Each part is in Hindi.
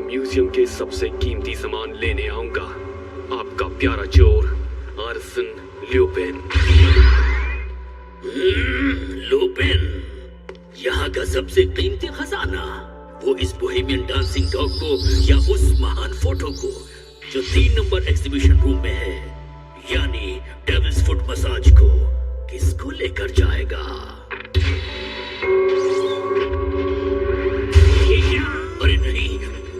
म्यूजियम के सबसे कीमती सामान लेने आऊंगा। आपका प्यारा चोर आर्सन ल्यूपिन। लुपिन, यहाँ का सबसे कीमती खजाना, वो इस बोहेमियन डांसिंग डॉग को या उस महान फोटो को जो 3 नंबर एग्जीबिशन रूम में है, यानी डेविल्स फुट मसाज को किसको लेकर जाएगा? अरे नहीं,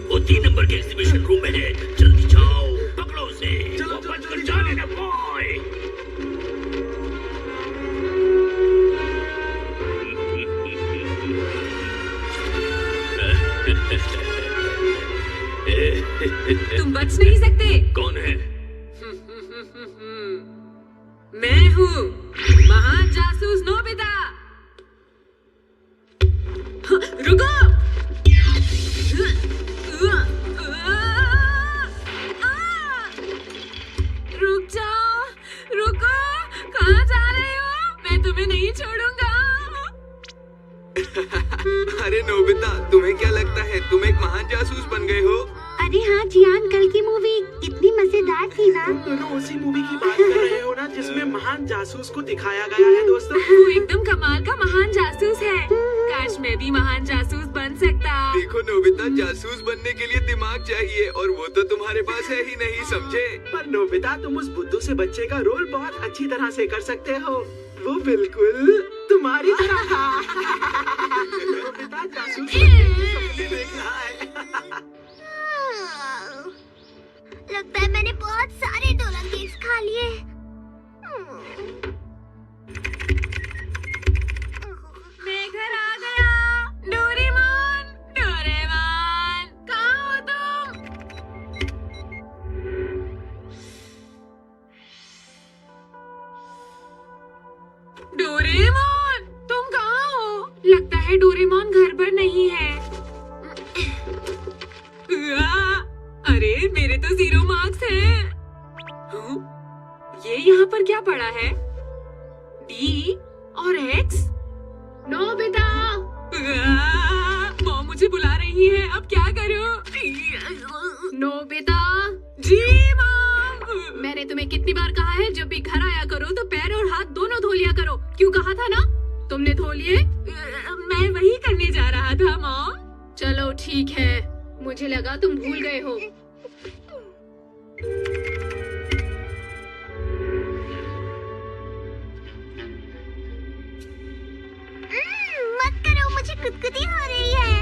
वो 3 नंबर के एग्जीबिशन रूम में है। जल्दी जाओ, पकड़ो उसे। चलो बच कर जाने ना बॉय। तुम बच नहीं सकते। कौन है? मैं हूँ महान जासूस नोबिता। रुको। रुक जाओ, रुको, कहाँ जा रहे हो? मैं तुम्हें नहीं छोड़ूंगा। अरे नोबिता, तुम्हें क्या लगता है तुम एक महान जासूस बन गए हो? अरे हाँ जियान, कल की मूवी इतनी मजेदार थी ना। तुम दोनों उसी मूवी की बात कर रहे हो ना जिसमें महान जासूस को दिखाया गया है दोस्तों। वो एकदम कमाल का महान जासूस है। काश मैं भी महान जासूस बन सकता। देखो नोबिता, जासूस बनने के लिए दिमाग चाहिए और वो तो तुम्हारे पास है ही नहीं, समझे? पर नोबिता, तुम उस बुद्धू से बच्चे का रोल बहुत अच्छी तरह से कर सकते हो। वो बिल्कुल तुम्हारी तरह था। नोबिता जासूस बनने के सपने देख रहा है। लगता है मैंने बहुत सारे डोला केक्स खा लिए। मैं घर आ गया। डोरेमोन, डोरेमोन, कहाँ हो तुम? डोरेमोन, तुम कहाँ हो? लगता है डोरेमोन घर पर नहीं है। अरे मेरे तो 0 मार्क्स हैं। ये यहाँ पर क्या पड़ा है? D और X? नोबिता, मॉम मुझे बुला रही है, अब क्या करूं? नोबिता। जी मॉम। मैंने तुम्हें कितनी बार कहा है जब भी घर आया करो तो पैर और हाथ दोनों धो लिया करो। क्यों कहा था ना? तुमने धो लिए? मैं वही करने जा रहा था मॉम। चलो ठीक है, मुझे लगा तुम भूल गए हो। मत करो, मुझे गुदगुदी हो रही है।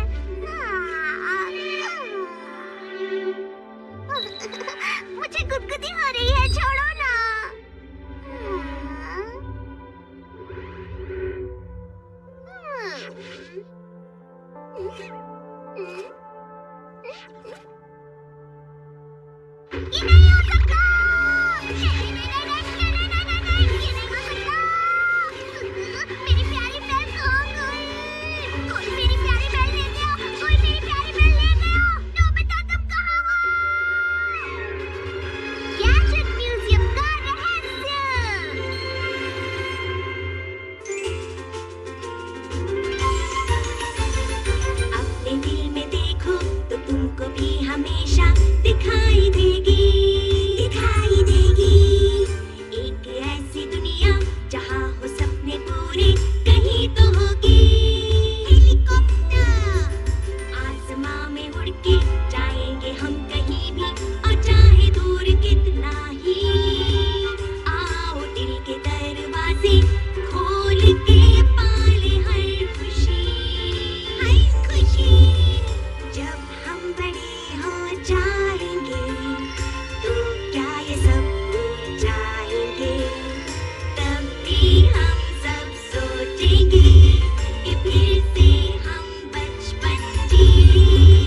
मुझे गुदगुदी हो रही है, छोड़ो ना। ये नहीं हो सकता। नहीं, नहीं, नहीं, नहीं, नहीं, नहीं, नहीं, नहीं, ये नहीं हो सकता। मेरी प्यारी बेल खो गई। कोई मेरी प्यारी बेल ले गया। कोई मेरी प्यारी बेल ले गया। नोबिता, तुम कहाँ हो? गैजेट म्यूजियम का रहस्य। अपने दिल में देखो तो तुमको भी हमेशा दिखाई देगी, दिखाई देगी। एक ऐसी दुनिया जहाँ हो सपने पूरे कहीं तो होगी। हेलीकॉप्टर आसमां में उड़ के जाएंगे हम कहीं भी, और चाहे दूर कितना ही। आओ दिल के दरवाजे खोल के पाले हर खुशी, हर खुशी। जब हम बड़े हो जाएंगे तो क्या ये सब भूल जाएंगे? तब भी हम सब सोचेंगे कि फिर से हम बचपन जिए।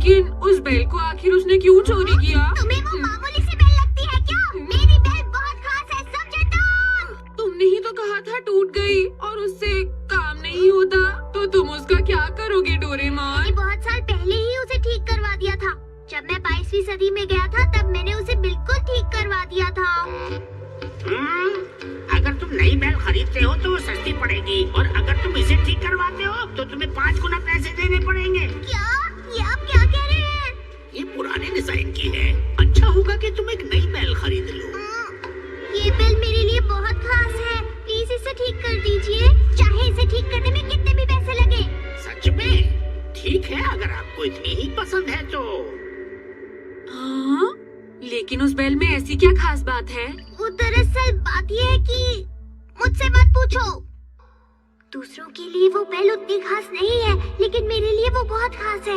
लेकिन उस बेल को आखिर उसने क्यों चोरी किया? तुम्हें वो मामूली सी बेल लगती है क्या? मेरी बेल बहुत खास है, समझे तुम? तुमने ही तो कहा था टूट गई और उससे काम नहीं होता, तो तुम उसका क्या करोगे डोरेमोन? मैंने बहुत साल पहले ही उसे ठीक करवा दिया था। जब मैं 22वीं सदी में गया था तब मैंने उसे बिल्कुल ठीक करवा दिया था। अगर तुम नई बैल खरीदते हो तो वो सस्ती पड़ेगी, और अगर तुम इसे ठीक करवाते हो तो तुम्हें 5 गुना पैसे देने पड़ेंगे। क्या? ये आप क्या कह रहे हैं? ये पुराने डिजाइन की है, अच्छा होगा कि तुम एक नई बैल खरीद लो। ये बेल मेरे लिए बहुत खास है, प्लीज इसे ठीक कर दीजिए, चाहे इसे ठीक करने में कितने भी पैसे लगे। सच में? ठीक है, अगर आपको इतनी ही पसंद है तो। हाँ? लेकिन उस बेल में ऐसी क्या खास बात है? वो दरअसल बात ये है कि मुझसे मत पूछो। दूसरों के लिए वो बेल उतनी खास नहीं है, लेकिन मेरे लिए वो बहुत खास है।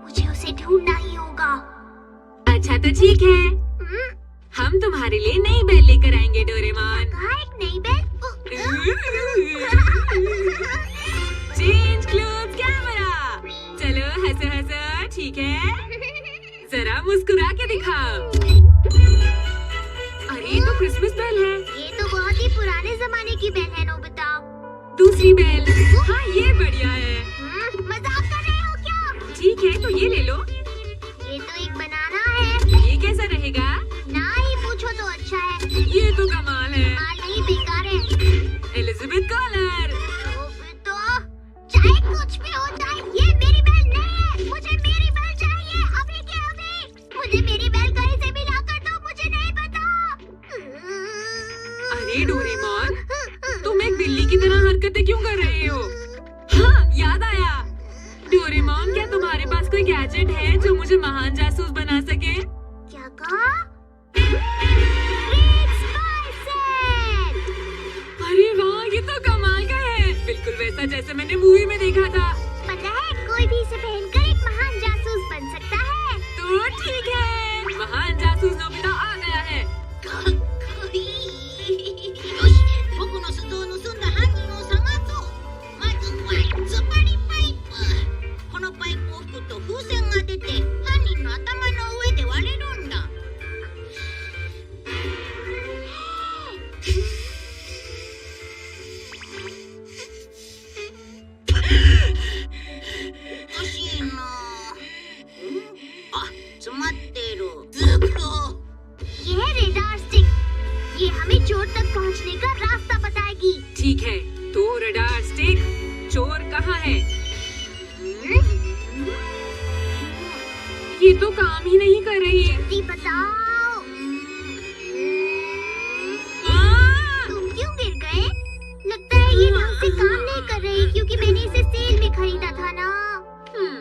मुझे उसे ढूंढना ही होगा। अच्छा तो ठीक है, हम तुम्हारे लिए नई बेल लेकर आएंगे डोरेमोन। कहाँ एक नई बेल? Change cloth camera. चलो हंसो हंसो, ठीक है? जरा मुस्कुरा के दिखाओ। अरे ये तो क्रिसमस बेल है। ये तो बहुत ही पुराने जमाने की बेल है नोबिता। दूसरी बेल, हाँ ये बढ़िया है। मजाक कर रहे हो क्या? ठीक है तो ये ले लो। ये तो एक बनाना है। ये कैसा रहेगा? ना ही पूछो तो अच्छा है। ये तो कमाल है। कमाल नहीं, बेकार है। Elizabeth collar. तो चाहे कुछ भी हो जाए, ये मेरी बेल नहीं है। मुझे मेरी बेल चाहिए, अभी के अभी। मुझे मेरी बेल कहीं से भी ला कर दो, मुझे नहीं पता। अरे डोरेमोन, तुम एक बिल्ली की तरह हरकतें क्यों कर रहे हो? हाँ याद आया। डोरेमोन, क्या तुम्हारे पास कोई गैजेट है जो मुझे महान जासूस बना सके? क्या कहा? Great spy set. अरे वाह, ये तो कमाल का है, बिल्कुल वैसा जैसे मैंने मूवी में देखा था। पता है, कोई भी इसे पहनकर एक महान जासूस बन सकता है। तो ठीक है, महान जासूस नोबिता आ गया है। よし、僕の鈴を盗んだ犯人を探そう。まずは突っ張りパイプ。このパイプを吹くと風船が出て、犯人の頭の上で割れるんだ。おかしいな。あ、詰まってる。ずっと。ये है रेडार स्टिक। ये हमें चोर तक पहुंचने का रास्ता बताएगी। ठीक है, तो रडार स्टिक, चोर कहाँ है? ये तो काम ही नहीं कर रही। जल्दी बताओ। तुम क्यों गिर गए? लगता है ये ढंग से काम नहीं कर रही, क्योंकि मैंने इसे सेल में खरीदा था ना।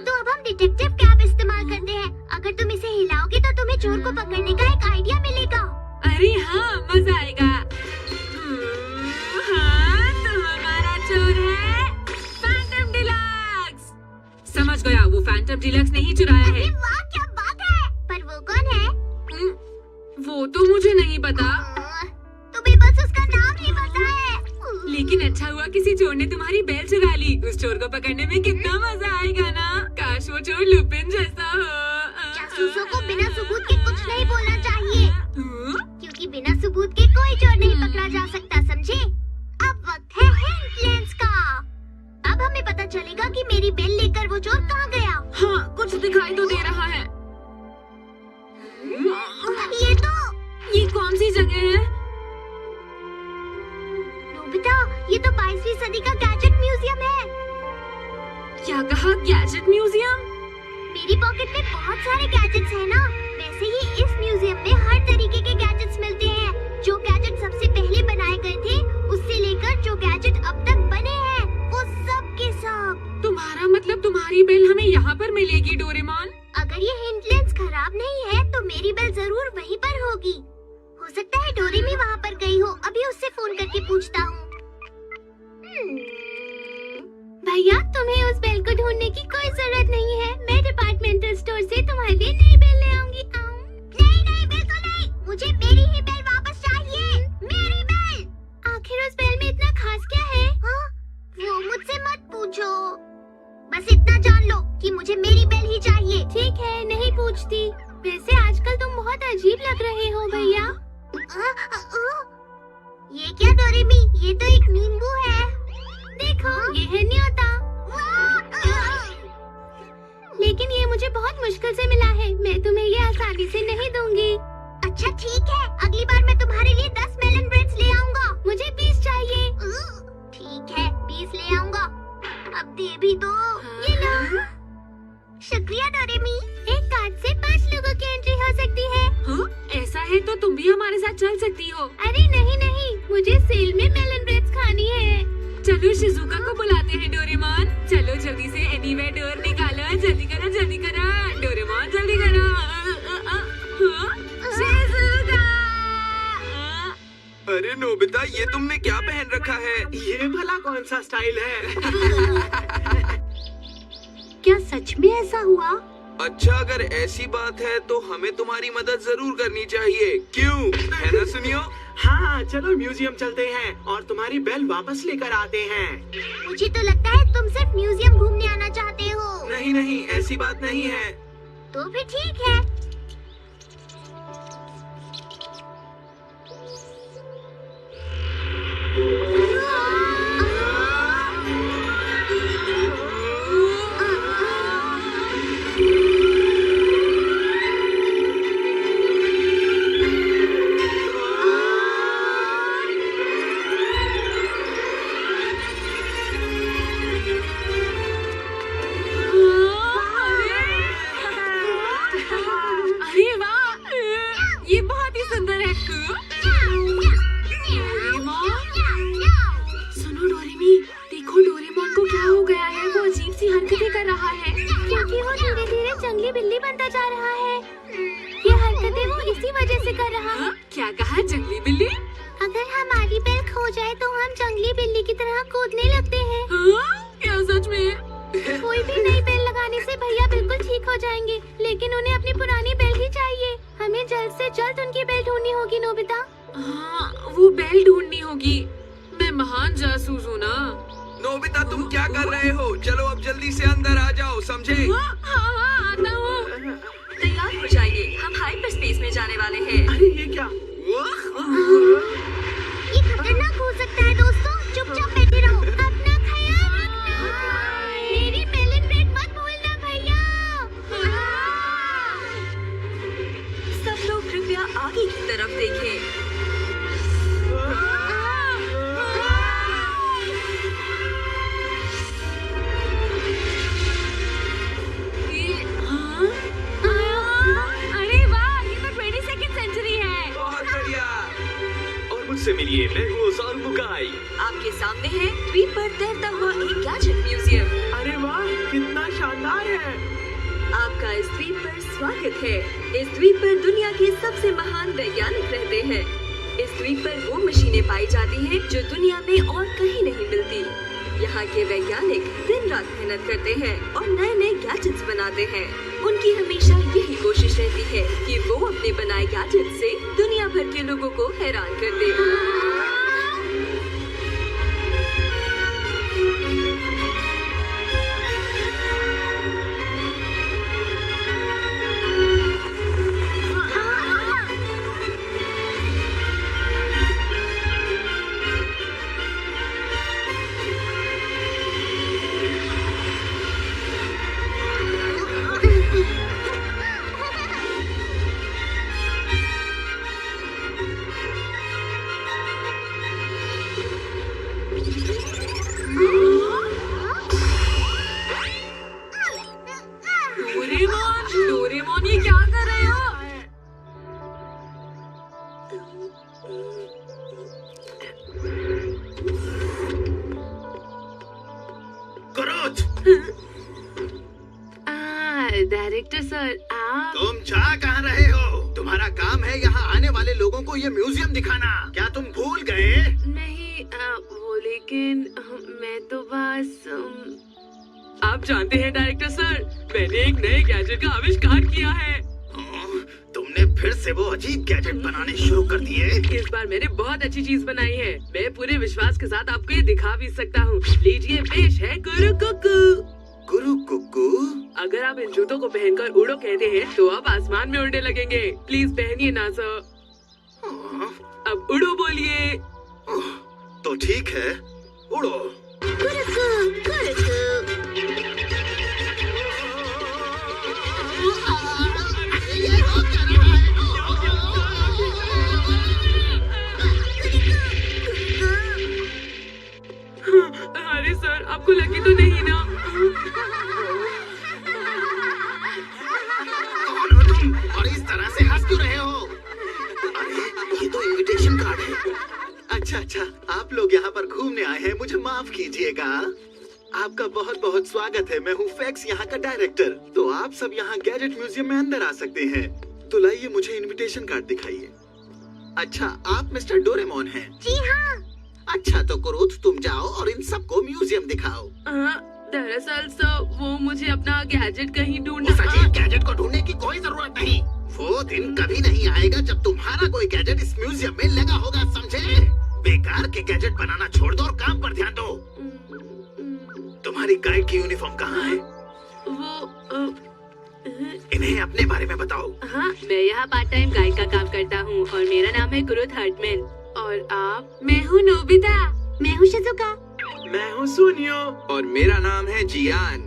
तो अब हम डिटेक्टिव कैप इस्तेमाल करते हैं। अगर तुम इसे हिलाओगे तो तुम्हें चोर को पकड़ने का एक आइडिया मिलेगा। अरे हाँ, मजा आएगा। हाँ, तो हमारा चोर है फैंटम डिलक्स। समझ गया, वो फैंटम डिलक्स ने ही चुराया है। अरे वाह, क्या बात है। पर वो कौन है? वो तो मुझे नहीं पता। तुम्हें बस उसका नाम ही पता है। लेकिन अच्छा हुआ किसी चोर ने तुम्हारी बेल चुरा ली। उस चोर को पकड़ने में कितना मजा आएगा ना। काश वो चोर लुपिन जैसा हो। जासूसों को बिना सबूत के कुछ नहीं बोलना चाहिए, क्योंकि बिना सबूत के कोई चोर नहीं पकड़ा जा सकता, समझे? अब वक्त है हिंट लेंस का। अब हमें पता चलेगा कि मेरी बेल लेकर वो चोर कहाँ गया। हाँ, कुछ दिखाई तो दे रहा है। ये कौन सी जगह है? नोबिता, ये तो 22वीं सदी का गैजेट म्यूजियम है। क्या कहा, गैजेट म्यूजियम? मेरी पॉकेट में बहुत सारे गैजेट्स हैं ना। वैसे ही इस म्यूजियम में हर तरीके के गैजेट्स मिलते हैं। जो गैजेट सबसे पहले बनाए गए थे, उससे लेकर जो गैजेट अब तक बने हैं, वो सब के सब। तुम्हारा मतलब तुम्हारी बेल हमें यहाँ पर मिलेगी डोरेमोन? अगर ये हिंट लेंस खराब नहीं है तो मेरी बेल जरूर वहीं पर होगी। हो सकता है डोरेमी वहाँ पर गई हो। अभी उससे फोन करके पूछता हूँ। भैया, तुम्हें उस बेल को ढूंढने की कोई जरूरत नहीं है। मैं डिपार्टमेंटल स्टोर से तुम्हारे लिए नई बेल ले आऊंगी। नहीं, बिल्कुल नहीं। मुझे मेरी ही बेल वापस चाहिए। मेरी बेल। आखिर उस बेल में इतना खास क्या है? हाँ? वो मुझसे मत पूछो। बस इतना जान लो कि मुझे मेरी बेल ही चाहिए। ठीक है। मुझे बहुत मुश्किल से मिला है। मैं तुम्हें ये आसानी से नहीं दूंगी। अच्छा ठीक है, अगली बार मैं तुम्हारे लिए 10 मेलन ब्रेड्स ले आऊंगा। मुझे 20 चाहिए। ठीक है, 20 ले आऊंगा। अब दे भी दो। ये लो। शुक्रिया डोरेमी। एक कार्ड से 5 लोगों की एंट्री हो सकती है। हाँ? ऐसा है तो तुम भी हमारे साथ चल सकती हो। अरे नहीं नहीं, मुझे सेल में मेलन ब्रेड्स खानी है। चलो शिजुका को बुलाते हैं डोरेमोन। चलो जल्दी से एनीवेयर डोर निकालो। जल्दी करो डोरेमोन जल्दी करो। शिजुका! अरे नोबिता, ये तुमने क्या पहन रखा है? ये भला कौन सा स्टाइल है? क्या सच में ऐसा हुआ? अच्छा, अगर ऐसी बात है तो हमें तुम्हारी मदद जरूर करनी चाहिए। क्यों, है ना सुनियो? हाँ, चलो म्यूजियम चलते हैं और तुम्हारी बेल वापस लेकर आते हैं। मुझे तो लगता है तुम सिर्फ म्यूजियम घूमने आना चाहते हो। नहीं नहीं, ऐसी बात नहीं है। तो फिर ठीक है। अरे वाह, ये बहुत ही सुंदर है। सुनो डोरेमी, देखो डोरेमोन को क्या हो गया है। वो अजीब सी हरकतें कर रहा है क्योंकि वो धीरे धीरे जंगली बिल्ली बनता जा रहा है। ये हरकतें वो इसी वजह से कर रहा है। हाँ? क्या कहा, जंगली बिल्ली? अगर हमारी बेल खो जाए तो हम जंगली बिल्ली की तरह कूदने लगते हैं। हाँ? क्या सच में? कोई भी नई बेल लगाने से भैया बिल्कुल ठीक हो जाएंगे, लेकिन उन्हें अपनी पुरानी बेल ही चाहिए। हमें जल्द से जल्द उनकी बेल ढूंढनी होगी नोबिता। हाँ, वो बेल ढूंढनी होगी। मैं महान जासूस हूँ ना। नोबिता, तुम क्या कर रहे हो? चलो अब जल्दी से अंदर आ जाओ, समझे? हाँ, आता हूँ। तैयार हो जाइए, हम हाइपर स्पेस में जाने वाले हैं। अरे ये क्या? ये खतरनाक हो सकता है दोस्तों, चुपचाप बैठे रहो। अपना ख्याल रखना। मेरी मेलन ब्रेड मत भूलना भैया। सब लोग कृपया आगे की तरफ देखें। अरे वाह, ये तो 22वीं सेंचुरी है। बहुत बढ़िया। और मुझसे मिलिए, मैं हूँ ओसाल बुकाई। आपके सामने है द्वीप पर तैरता हुआ एक गैजेट म्यूजियम। अरे वाह, कितना शानदार है। आपका इस द्वीप पर स्वागत है। इस द्वीप पर दुनिया के सबसे महान वैज्ञानिक रहते हैं। इस द्वीप पर वो मशीनें पाई जाती हैं जो दुनिया में और कहीं नहीं मिलती। यहाँ के वैज्ञानिक दिन रात मेहनत करते हैं और नए नए गैजेट्स बनाते हैं। उनकी हमेशा यही कोशिश रहती है कि वो अपने बनाए गैजेट से दुनिया भर के लोगों को हैरान कर दे। डोरेमोन, ये क्या कर रहे हो? डायरेक्टर सर, आप तुम जा कहाँ रहे हो? तुम्हारा काम है यहाँ आने वाले लोगों को ये म्यूजियम दिखाना। क्या तुम भूल गए? नहीं, वो लेकिन मैं तो बस आप जानते हैं डायरेक्टर सर, मैंने एक नए गैजेट का आविष्कार किया है। तुमने फिर से वो अजीब गैजेट बनाने शुरू कर दिए? इस बार मैंने बहुत अच्छी चीज बनाई है। मैं पूरे विश्वास के साथ आपको ये दिखा भी सकता हूँ। लीजिए, पेश है गुरु कुकू। गुरु कुकू? अगर आप इन जूतों को पहनकर उड़ो कहते हैं तो आप आसमान में उड़ने लगेंगे। प्लीज पहनिए ना सर। अब उड़ो बोलिए। तो ठीक है, उड़ो। घूमने आए हैं, मुझे माफ कीजिएगा। आपका बहुत बहुत स्वागत है। मैं हूँ फैक्स, यहाँ का डायरेक्टर। तो आप सब यहाँ गैजेट म्यूजियम में अंदर आ सकते हैं। तो लाइए मुझे इनविटेशन कार्ड दिखाइए। अच्छा, आप मिस्टर डोरेमोन हैं? जी हाँ। अच्छा, तो कुरुथ तुम जाओ और इन सबको म्यूजियम दिखाओ। दरअसल सर वो मुझे अपना गैजेट कहीं उस ढूंढना। अजीब गैजेट को ढूंढने की कोई जरूरत नहीं। वो दिन कभी नहीं आएगा जब तुम्हारा कोई गैजेट इस म्यूजियम में लगा होगा, समझे? बेकार के गैजेट बनाना छोड़ दो और काम पर ध्यान दो। तुम्हारी गाइड की यूनिफॉर्म कहाँ है? वो इन्हें अपने बारे में बताओ। हाँ, मैं यहाँ पार्ट टाइम गाइड का काम करता हूँ और मेरा नाम है कुरुथ हर्टमैन। और आप? मैं हूँ नोबिता। मैं हूँ शिजुका। मैं हूँ सुनियो। और मेरा नाम है जियान।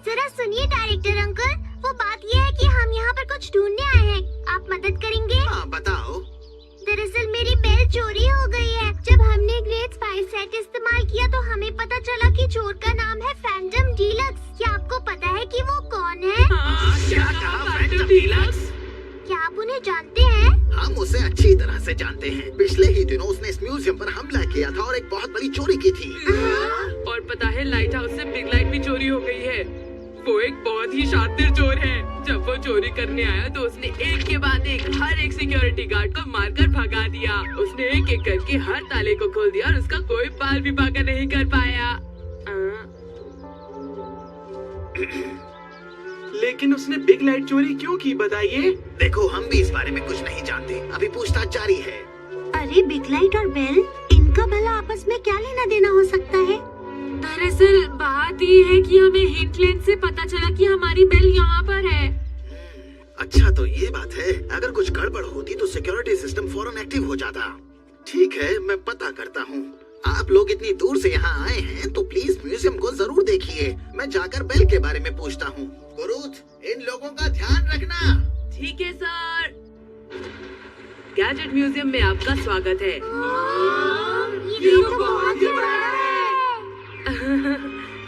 जरा सुनिए डायरेक्टर अंकल, वो बात ये है कि हम यहाँ पर कुछ ढूंढने आए हैं। आप मदद करेंगे? हाँ, बताओ। दरअसल मेरी बेल चोरी हो गई है। जब हमने ग्रेड 5 सेट इस्तेमाल किया तो हमें पता चला कि चोर का नाम है फैंटम डीलक्स। क्या आपको पता है कि वो कौन है? क्या कहा फैंटम डीलक्स? क्या आप उन्हें जानते हैं? हम उसे अच्छी तरह से जानते हैं। पिछले ही दिनों उसने इस म्यूजियम पर हमला किया था और एक बहुत बड़ी चोरी की थी। और पता है लाइट हाउस से बिग लाइट भी चोरी हो गई है। वो एक बहुत ही शातिर चोर है। जब वो चोरी करने आया तो उसने एक के बाद एक हर एक सिक्योरिटी गार्ड को मारकर भगा दिया। उसने एक एक करके हर ताले को खोल दिया और उसका कोई बाल भी बाका नहीं कर पाया। लेकिन उसने बिग लाइट चोरी क्यों की, बताइए? देखो, हम भी इस बारे में कुछ नहीं जानते। अभी पूछताछ जारी है। अरे बिग लाइट और बेल, इनका भला आपस में क्या लेना देना हो सकता है? दरअसल बात ये है कि हमें हिंट लेंस से पता चला कि हमारी बेल यहाँ पर है। अच्छा, तो ये बात है। अगर कुछ गड़बड़ होती तो सिक्योरिटी सिस्टम फौरन एक्टिव हो जाता। ठीक है, मैं पता करता हूँ। आप लोग इतनी दूर से यहाँ आए हैं तो प्लीज म्यूजियम को जरूर देखिए। मैं जाकर बेल के बारे में पूछता हूँ। कुरुथ, इन लोगों का ध्यान रखना। ठीक है सर। गैजेट म्यूजियम में आपका स्वागत है। ये तो बहुत ही बड़ा है।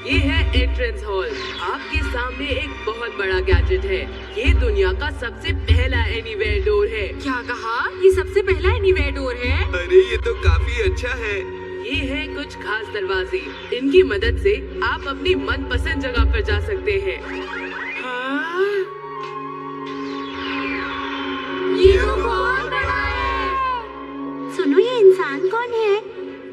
ये है एंट्रेंस हॉल। आपके सामने एक बहुत बड़ा गैजेट है। ये दुनिया का सबसे पहला एनीवेयर डोर है। क्या कहा? ये सबसे पहला एनीवेयर डोर है? अरे ये तो काफी अच्छा है। ये है कुछ खास दरवाजे। इनकी मदद से आप अपनी मनपसंद जगह पर जा सकते हैं। हाँ? ये तो बहुत बड़ा है। सुनो, ये इंसान कौन है?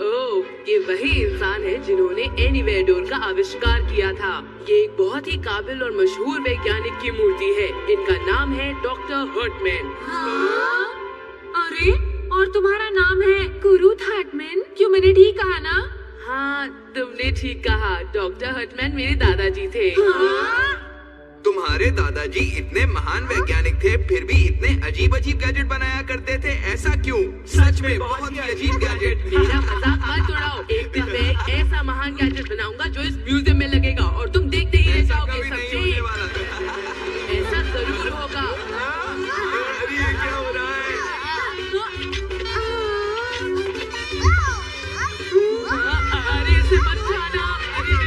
ओह, ये वही इंसान है जिन्होंने एनीवेयर डोर का आविष्कार किया था। ये एक बहुत ही काबिल और मशहूर वैज्ञानिक की मूर्ति है। इनका नाम है डॉक्टर हर्टमैन। अरे, और तुम्हारा नाम है कुरुथ हर्टमैन? क्यों, मैंने ठीक कहा ना? हाँ, तुमने ठीक कहा। डॉक्टर हर्टमैन मेरे दादाजी थे। तुम्हारे दादाजी इतने महान वैज्ञानिक थे, फिर भी इतने अजीब अजीब गैजेट बनाया करते थे, ऐसा क्यों? सच में बहुत ही अजीब गैजेट। मेरा मजाक मत उड़ाओ। एक दिन मैं एक ऐसा महान गैजेट बनाऊंगा जो इस म्यूजियम में लगेगा और तुम देखते ही रह जाओगे, समझे? ऐसा जरूर होगा। अरे ये क्या हो रहा है? अरे इसे मत छाना। अरे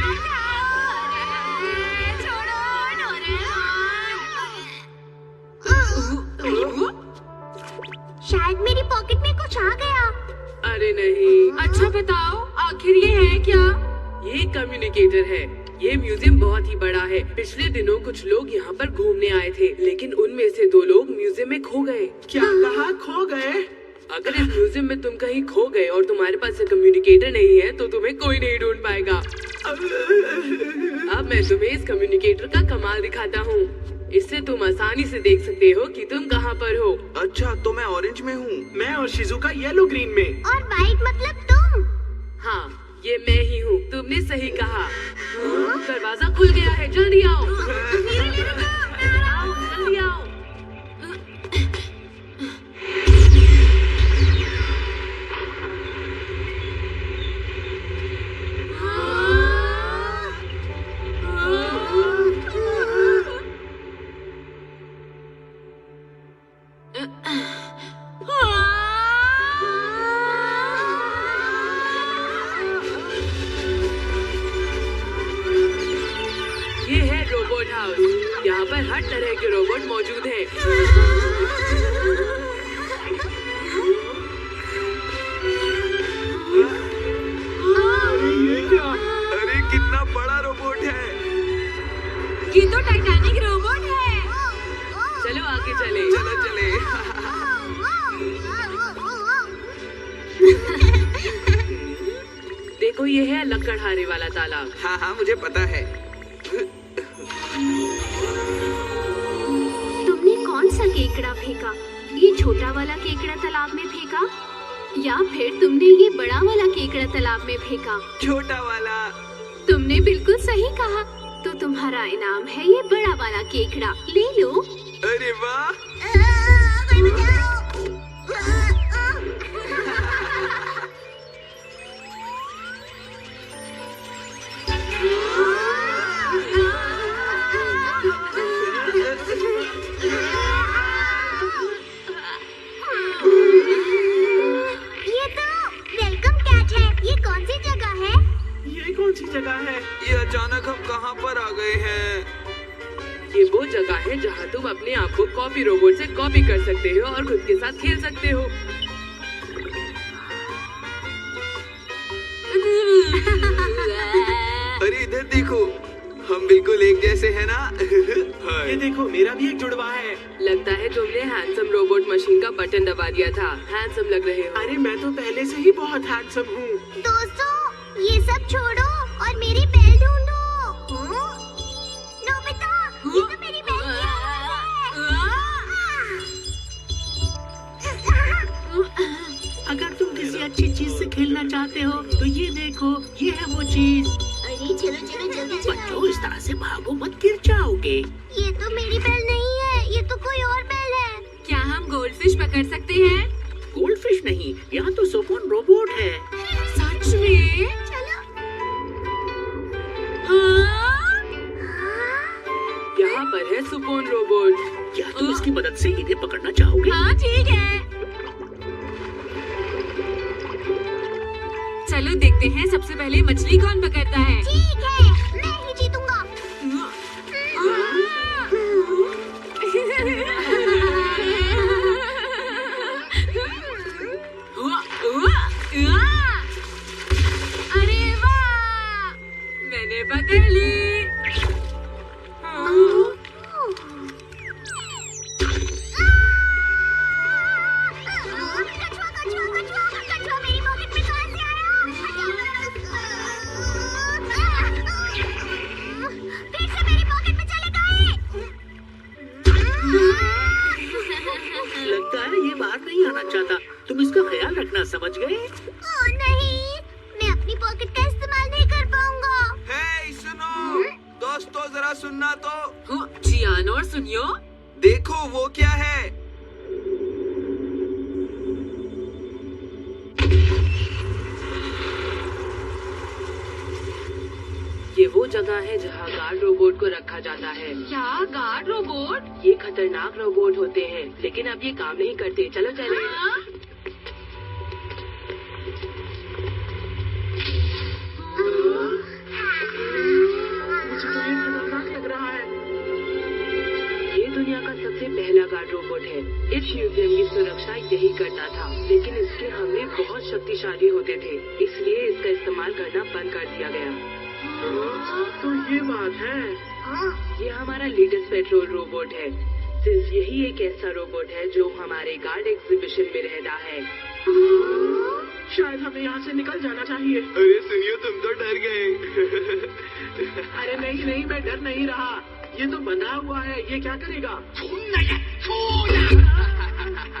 शायद मेरी पॉकेट में कुछ आ गया। अरे नहीं। अच्छा बताओ, आखिर ये है क्या? ये कम्युनिकेटर है। ये म्यूजियम बहुत ही बड़ा है। पिछले दिनों कुछ लोग यहाँ पर घूमने आए थे, लेकिन उनमें से 2 लोग म्यूजियम में खो गए। क्या कहा, खो गए? अगर इस म्यूजियम में तुम कहीं खो गए और तुम्हारे पास ये कम्युनिकेटर नहीं है तो तुम्हें कोई नहीं ढूंढ पाएगा। अब मैं तुम्हें इस कम्युनिकेटर का कमाल दिखाता हूँ। इससे तुम आसानी से देख सकते हो कि तुम कहाँ पर हो। अच्छा, तो मैं ऑरेंज में हूँ। मैं और शिजुका येलो ग्रीन में। और वाइट मतलब तुम? हाँ, ये मैं ही हूँ। तुमने सही कहा। दरवाजा खुल गया है, जल्दी आओ। आओ, जल्दी आओ। ये है रोबोट हाउस। यहाँ पर हर तरह के रोबोट मौजूद हैं। ये तो टाइटैनिक रोबोट है। चलो आगे चले। चलो चले। देखो ये है लकड़हारे वाला तालाब। हाँ हाँ मुझे पता है। तुमने कौन सा केकड़ा फेंका? ये छोटा वाला केकड़ा तालाब में फेंका या फिर तुमने ये बड़ा वाला केकड़ा तालाब में फेंका? छोटा वाला। तुमने बिल्कुल सही कहा। तो तुम्हारा इनाम है ये बड़ा वाला केकड़ा, ले लो। अरे वाह। ये तो वेलकम कैच है। ये कौन सी जगह है? ये कौन सी जगह है? ये अचानक हम कहाँ पर आ गए हैं? ये वो जगह है जहाँ तुम अपने आप को कॉपी रोबोट से कॉपी कर सकते हो और खुद के साथ खेल सकते हो। अरे इधर देखो, हम बिल्कुल एक जैसे हैं ना? ये देखो मेरा भी एक जुड़वा है। लगता है तुमने हैंडसम रोबोट मशीन का बटन दबा दिया था। हैंडसम लग रहे हो। अरे मैं तो पहले से ही बहुत हैंडसम हूँ। दोस्तों ये सब छोड़ो और मेरी बेल ढूंढो। नोबिता, ये तो मेरी बेल की आवाज़ है। अगर तुम किसी अच्छी चीज से खेलना चाहते हो तो ये देखो, ये है वो चीज। अरे चलो चलो जल्दी बच्चों चलो। इस तरह से भागो मत, गिर जाओगे। ये तो मेरी बेल नहीं है, ये तो कोई और बेल है। क्या हम गोल्डफिश पकड़ सकते हैं? गोल्डफिश नहीं, यहाँ तो सोफोन रोबोट है। सच में? चलो। यहाँ पर है सुपोन रोबोट। क्या तुम इसकी मदद से इन्हें पकड़ना चाहोगे? हाँ ठीक है। चलो देखते हैं सबसे पहले मछली कौन पकड़ता है। ठीक है, मैं ही जीतूंगा। अरे वाह, मैंने पकड़ ली। कछुआ कछुआ कछुआ कछुआ मेरी पॉकेट में कहाँ से आया? फिर से मेरी पॉकेट में चले गए। लगता है ये बाहर नहीं आना चाहता। तुम इसका ख्याल रखना, समझ गए? ओह नहीं, मैं अपनी पॉकेट का इस्तेमाल नहीं कर पाऊंगा। हे सुनो, दोस्तों जरा सुनना तो। जियान और सुनियो। देखो वो क्या है? ये वो जगह है जहाँ गार्ड रोबोट को रखा जाता है। क्या गार्ड रोबोट? ये खतरनाक रोबोट होते हैं, लेकिन अब ये काम नहीं करते। चलो चले। मुझे तो ये खतरनाक लग रहा है। ये दुनिया का सबसे पहला गार्ड रोबोट है। इस म्यूजियम की सुरक्षा यही करता था, लेकिन इसके हमले बहुत शक्तिशाली होते थे, इसलिए इसका इस्तेमाल करना बंद कर दिया गया। तो ये बात है। ये हमारा लेटेस्ट पेट्रोल रोबोट है। सिर्फ यही एक ऐसा रोबोट है जो हमारे गार्ड एग्जीबिशन में रहता है। शायद हमें यहाँ से निकल जाना चाहिए। अरे सुनियो, तुम तो डर गए। अरे नहीं नहीं, मैं डर नहीं रहा। ये तो बंधा हुआ है, ये क्या करेगा?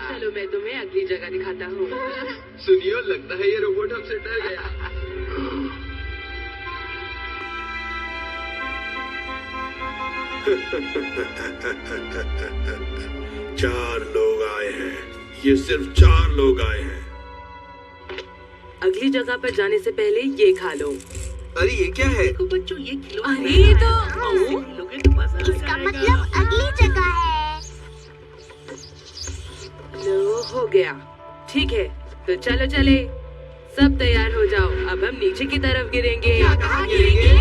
चलो मैं तुम्हें अगली जगह दिखाता हूँ। सुनियो, लगता है ये रोबोट हमसे डर गया। चार लोग आए हैं। ये सिर्फ 4 लोग आए हैं। अगली जगह पर जाने से पहले ये खा लो। अरे ये क्या है? देखो बच्चों, ये किलो अरे ये तो लोगे तो मजा आ इसका जाएगा। मतलब अगली जगह है। लो हो गया। ठीक है, तो चलो चले। सब तैयार हो जाओ, अब हम नीचे की तरफ गिरेंगे। कहाँ गिरेंगे?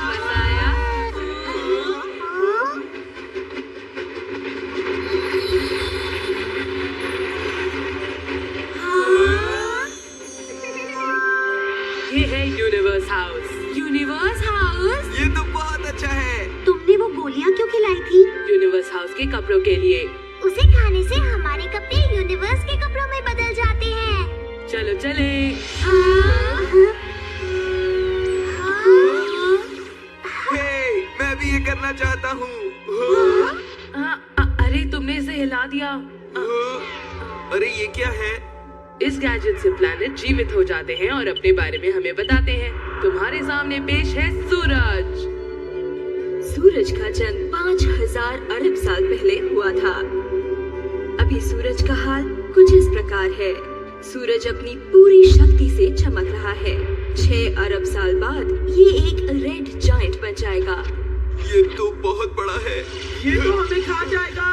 मजा आया? ये है यूनिवर्स हाउस। Universe house? ये तो बहुत अच्छा है। तुमने वो गोलियां क्यों खिलाई थी? यूनिवर्स हाउस के कपड़ों के लिए। उसे खाने से हमारे कपड़े यूनिवर्स के कपड़ों में बदल जाते हैं। चलो चले। हे, मैं भी ये करना चाहता हूँ। अरे तुमने इसे हिला दिया। अरे ये क्या है? इस गैजेट से प्लैनेट जीवित हो जाते हैं और अपने बारे में हमें बताते हैं। तुम्हारे सामने पेश है सूरज। सूरज का जन्म 5000 अरब साल पहले हुआ था। अभी सूरज का हाल कुछ इस प्रकार है। सूरज अपनी पूरी शक्ति से चमक रहा है। 6 अरब साल बाद ये एक रेड जायंट बन जाएगा। ये तो बहुत बड़ा है। ये तो हमें खा जाएगा।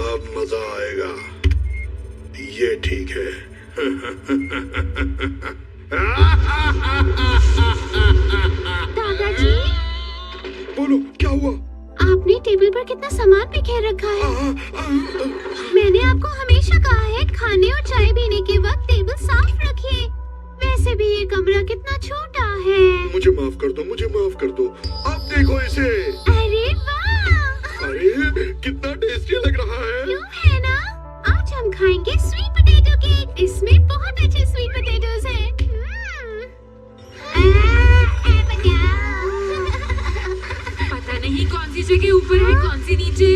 अब मजा आएगा। ये ठीक है। दादाजी, बोलो क्या हुआ? आपने टेबल पर कितना सामान बिखेर रखा है। मैंने आपको हमेशा कहा है खाने और चाय पीने के वक्त टेबल साफ रखिए। वैसे भी ये कमरा कितना छोटा है। मुझे माफ कर दो, मुझे माफ कर दो। अब देखो इसे। अरे वाह! अरे कितना टेस्टी लग रहा है। क्यों है ना? आज हम खाएंगे स्वीट पोटैटो केक। इसमें बहुत अच्छे स्वीट पोटैटोज हैं। पता नहीं कौन सी जगह ऊपर है कौन सी नीचे।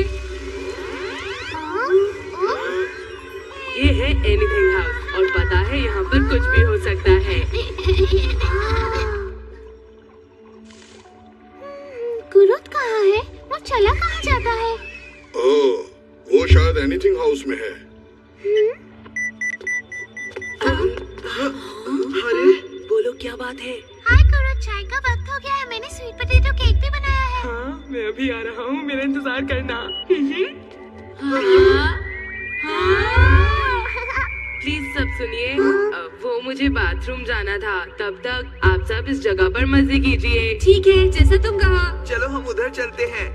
ये है एनीथिंग हाउस और पता है यहाँ पर कुछ भी हो सकता है। गुरुत कहाँ है? वो चला कहाँ जाता है? ओह, वो शायद एनीथिंग हाउस में है। अरे बोलो क्या बात है? हाय गुरुत, चाय का वक्त हो गया है। मैंने स्वीट पोटैटो केक भी बनाया है। हाँ, मैं अभी आ रहा हूँ, मेरा इंतजार करना। प्लीज सब सुनिए। वो मुझे बाथरूम जाना था। तब तक आप सब इस जगह पर मजे कीजिए। ठीक है, जैसा तुम कहा। चलो हम उधर चलते हैं।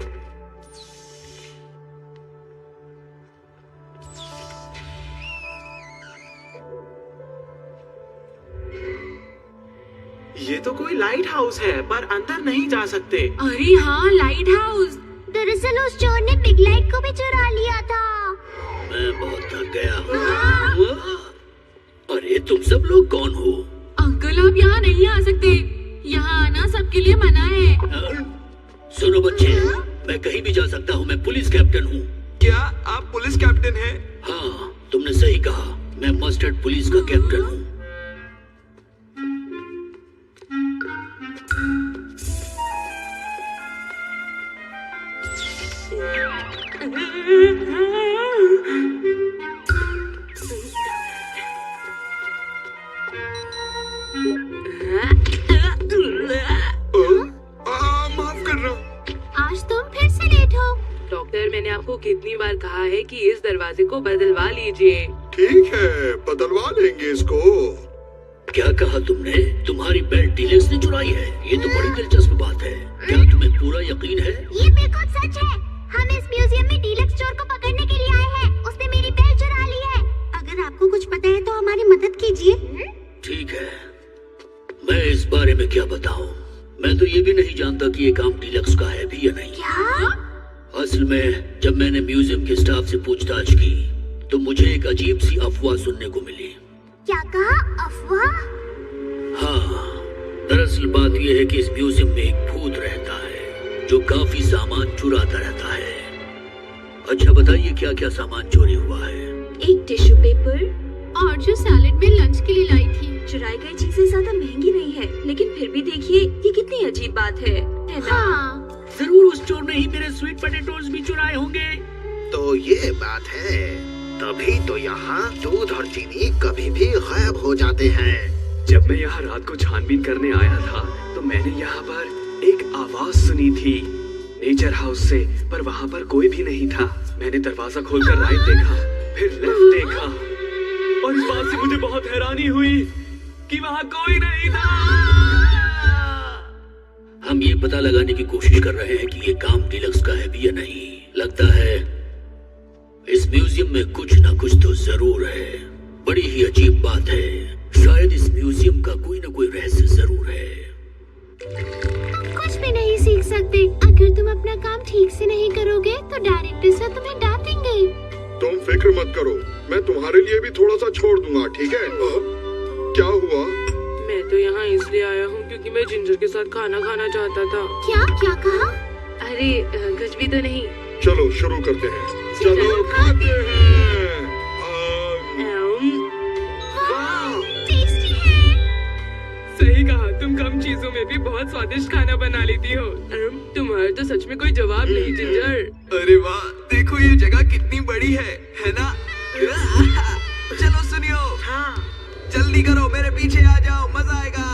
ये तो कोई लाइट हाउस है, पर अंदर नहीं जा सकते। अरे हाँ, लाइट हाउस। दरअसल उस चोर ने बिग लाइट को भी चुरा लिया था। मैं बहुत थक गया हूँ। अरे तुम सब लोग कौन हो? अंकल आप यहाँ नहीं आ सकते। यहाँ आना सबके लिए मना है। सुनो बच्चे, मैं कहीं भी जा सकता हूँ। मैं पुलिस कैप्टन हूँ। क्या आप पुलिस कैप्टन हैं? हाँ, तुमने सही कहा। मैं मस्टर्ड पुलिस का कैप्टन हूँ। माफ करना। आज तुम फिर से लेट हो। डॉक्टर, मैंने आपको कितनी बार कहा है कि इस दरवाजे को बदलवा लीजिए। ठीक है, बदलवा लेंगे इसको। क्या कहा तुमने? तुम्हारी बेल्ट डीलक्स ने चुराई है? ये तो बड़ी दिलचस्प बात है। क्या तुम्हें पूरा यकीन है? ये बिल्कुल सच है। हम इस म्यूजियम में डीलक्स चोर को पकड़ने के लिए आए हैं। उसने मेरी बेल्ट चुरा ली है। अगर आपको कुछ पता है तो हमारी मदद कीजिए। ठीक है, मैं इस बारे में क्या बताऊं? मैं तो ये भी नहीं जानता कि ये काम डीलक्स का है भी या नहीं। क्या? असल में जब मैंने म्यूजियम के स्टाफ से पूछताछ की तो मुझे एक अजीब सी अफवाह सुनने को मिली। क्या कहा? अफवाह? हाँ, दरअसल बात यह है कि इस म्यूजियम में एक भूत रहता है जो काफी सामान चुराता रहता है। अच्छा बताइए क्या क्या सामान चोरी हुआ है? एक टिश्यू पेपर और जो सैलेड में लंच के लिए लाई थी। चुराई गई चीजें ज्यादा महंगी नहीं है, लेकिन फिर भी देखिए ये कितनी अजीब बात है ना? हाँ। जरूर उस चोर ने ही मेरे स्वीट पोटैटोज भी चुराए होंगे। तो ये बात है, तभी तो यहाँ दूध और चीनी कभी भी गायब हो जाते हैं। जब मैं यहाँ रात को छानबीन करने आया था तो मैंने यहाँ पर एक आवाज सुनी थी नेचर हाउस से, पर वहाँ पर कोई भी नहीं था। मैंने दरवाजा खोलकर राइट देखा, फिर लेफ्ट देखा और इस बात से मुझे बहुत हैरानी हुई कि वहाँ कोई नहीं था। हम ये पता लगाने की कोशिश कर रहे हैं कि ये काम डीलक्स का है भी या नहीं। लगता है इस म्यूजियम में कुछ ना कुछ तो जरूर है। बड़ी ही अजीब बात है, शायद इस म्यूजियम का कोई ना कोई रहस्य जरूर है। कुछ भी नहीं सीख सकते। अगर तुम अपना काम ठीक से नहीं करोगे तो डायरेक्टर सर तुम्हें डांटेंगे। तुम फिक्र मत करो, मैं तुम्हारे लिए भी थोड़ा सा छोड़ दूंगा, ठीक है? क्या हुआ? मैं तो यहाँ इसलिए आया हूँ क्योंकि मैं जिंजर के साथ खाना खाना चाहता था। क्या क्या कहा? अरे कुछ भी तो नहीं। चलो शुरू करते हैं। चलो खाते हैं। टेस्टी है। सही कहा, तुम कम चीजों में भी बहुत स्वादिष्ट खाना बना लेती हो। तुम्हारा तो सच में कोई जवाब नहीं जिंजर। अरे वाह, देखो ये जगह कितनी बड़ी है ना? चलो सुनियो। हाँ जल्दी करो, मेरे पीछे आ जाओ, मजा आएगा।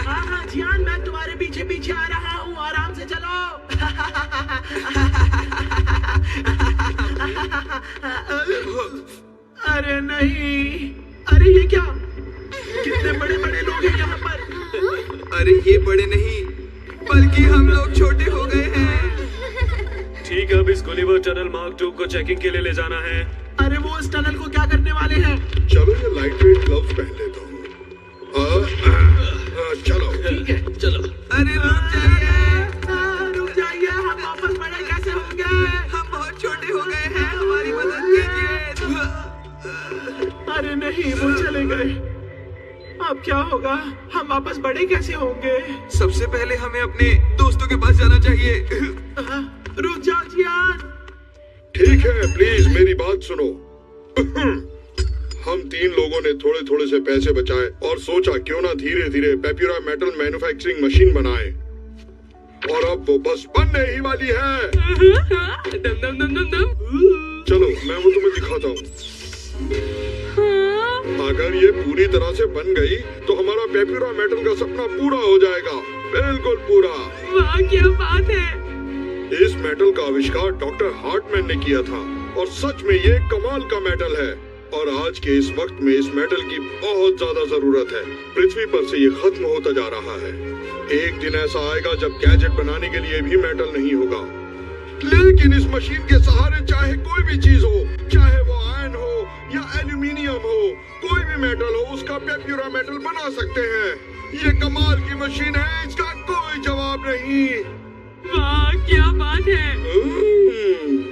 हाँ जियान, मैं तुम्हारे पीछे पीछे आ रहा हूँ, आराम से चलो। अरे नहीं, अरे ये क्या? कितने बड़े बड़े लोग हैं यहाँ पर। अरे ये बड़े नहीं बल्कि हम लोग छोटे हो गए हैं। ठीक है, अब इस गुलिवर टनल मार्क 2 को चेकिंग के लिए ले जाना है। अरे वो इस टनल को क्या करने वाले हैं? चलो ये लाइट वेट ग्लव्स पहन लेता हूँ। चलो ठीक है चलो। अरे रुक जाइए, रुक जाइए, हम वापस बड़े कैसे होंगे? हम बहुत छोटे हो गए हैं, हमारी मदद कीजिए। अरे नहीं, वो चले गए। अब क्या होगा? हम वापस बड़े कैसे होंगे? सबसे पहले हमें अपने दोस्तों के पास जाना चाहिए। रुक जाओ जियान। ठीक है, प्लीज मेरी बात सुनो। हम 3 लोगों ने थोड़े थोड़े से पैसे बचाए और सोचा क्यों ना धीरे धीरे पेप्यूरा मेटल मैन्युफैक्चरिंग मशीन बनाए, और अब वो बस बनने ही वाली है। दम दम दम दम दम। चलो मैं वो तुम्हें दिखाता हूँ। अगर ये पूरी तरह से बन गई तो हमारा पेप्यूरा मेटल का सपना पूरा हो जाएगा, बिल्कुल पूरा। वाह क्या बात है। इस मेटल का आविष्कार डॉक्टर हार्टमैन ने किया था और सच में ये कमाल का मेटल है, और आज के इस वक्त में इस मेटल की बहुत ज्यादा जरूरत है। पृथ्वी पर से ये खत्म होता जा रहा है। एक दिन ऐसा आएगा जब गैजेट बनाने के लिए भी मेटल नहीं होगा, लेकिन इस मशीन के सहारे चाहे कोई भी चीज हो, चाहे वो आयरन हो या एल्यूमिनियम हो, कोई भी मेटल हो, उसका पेप्यूरा मेटल बना सकते हैं। ये कमाल की मशीन है, इसका कोई जवाब नहीं। वाह क्या बात है।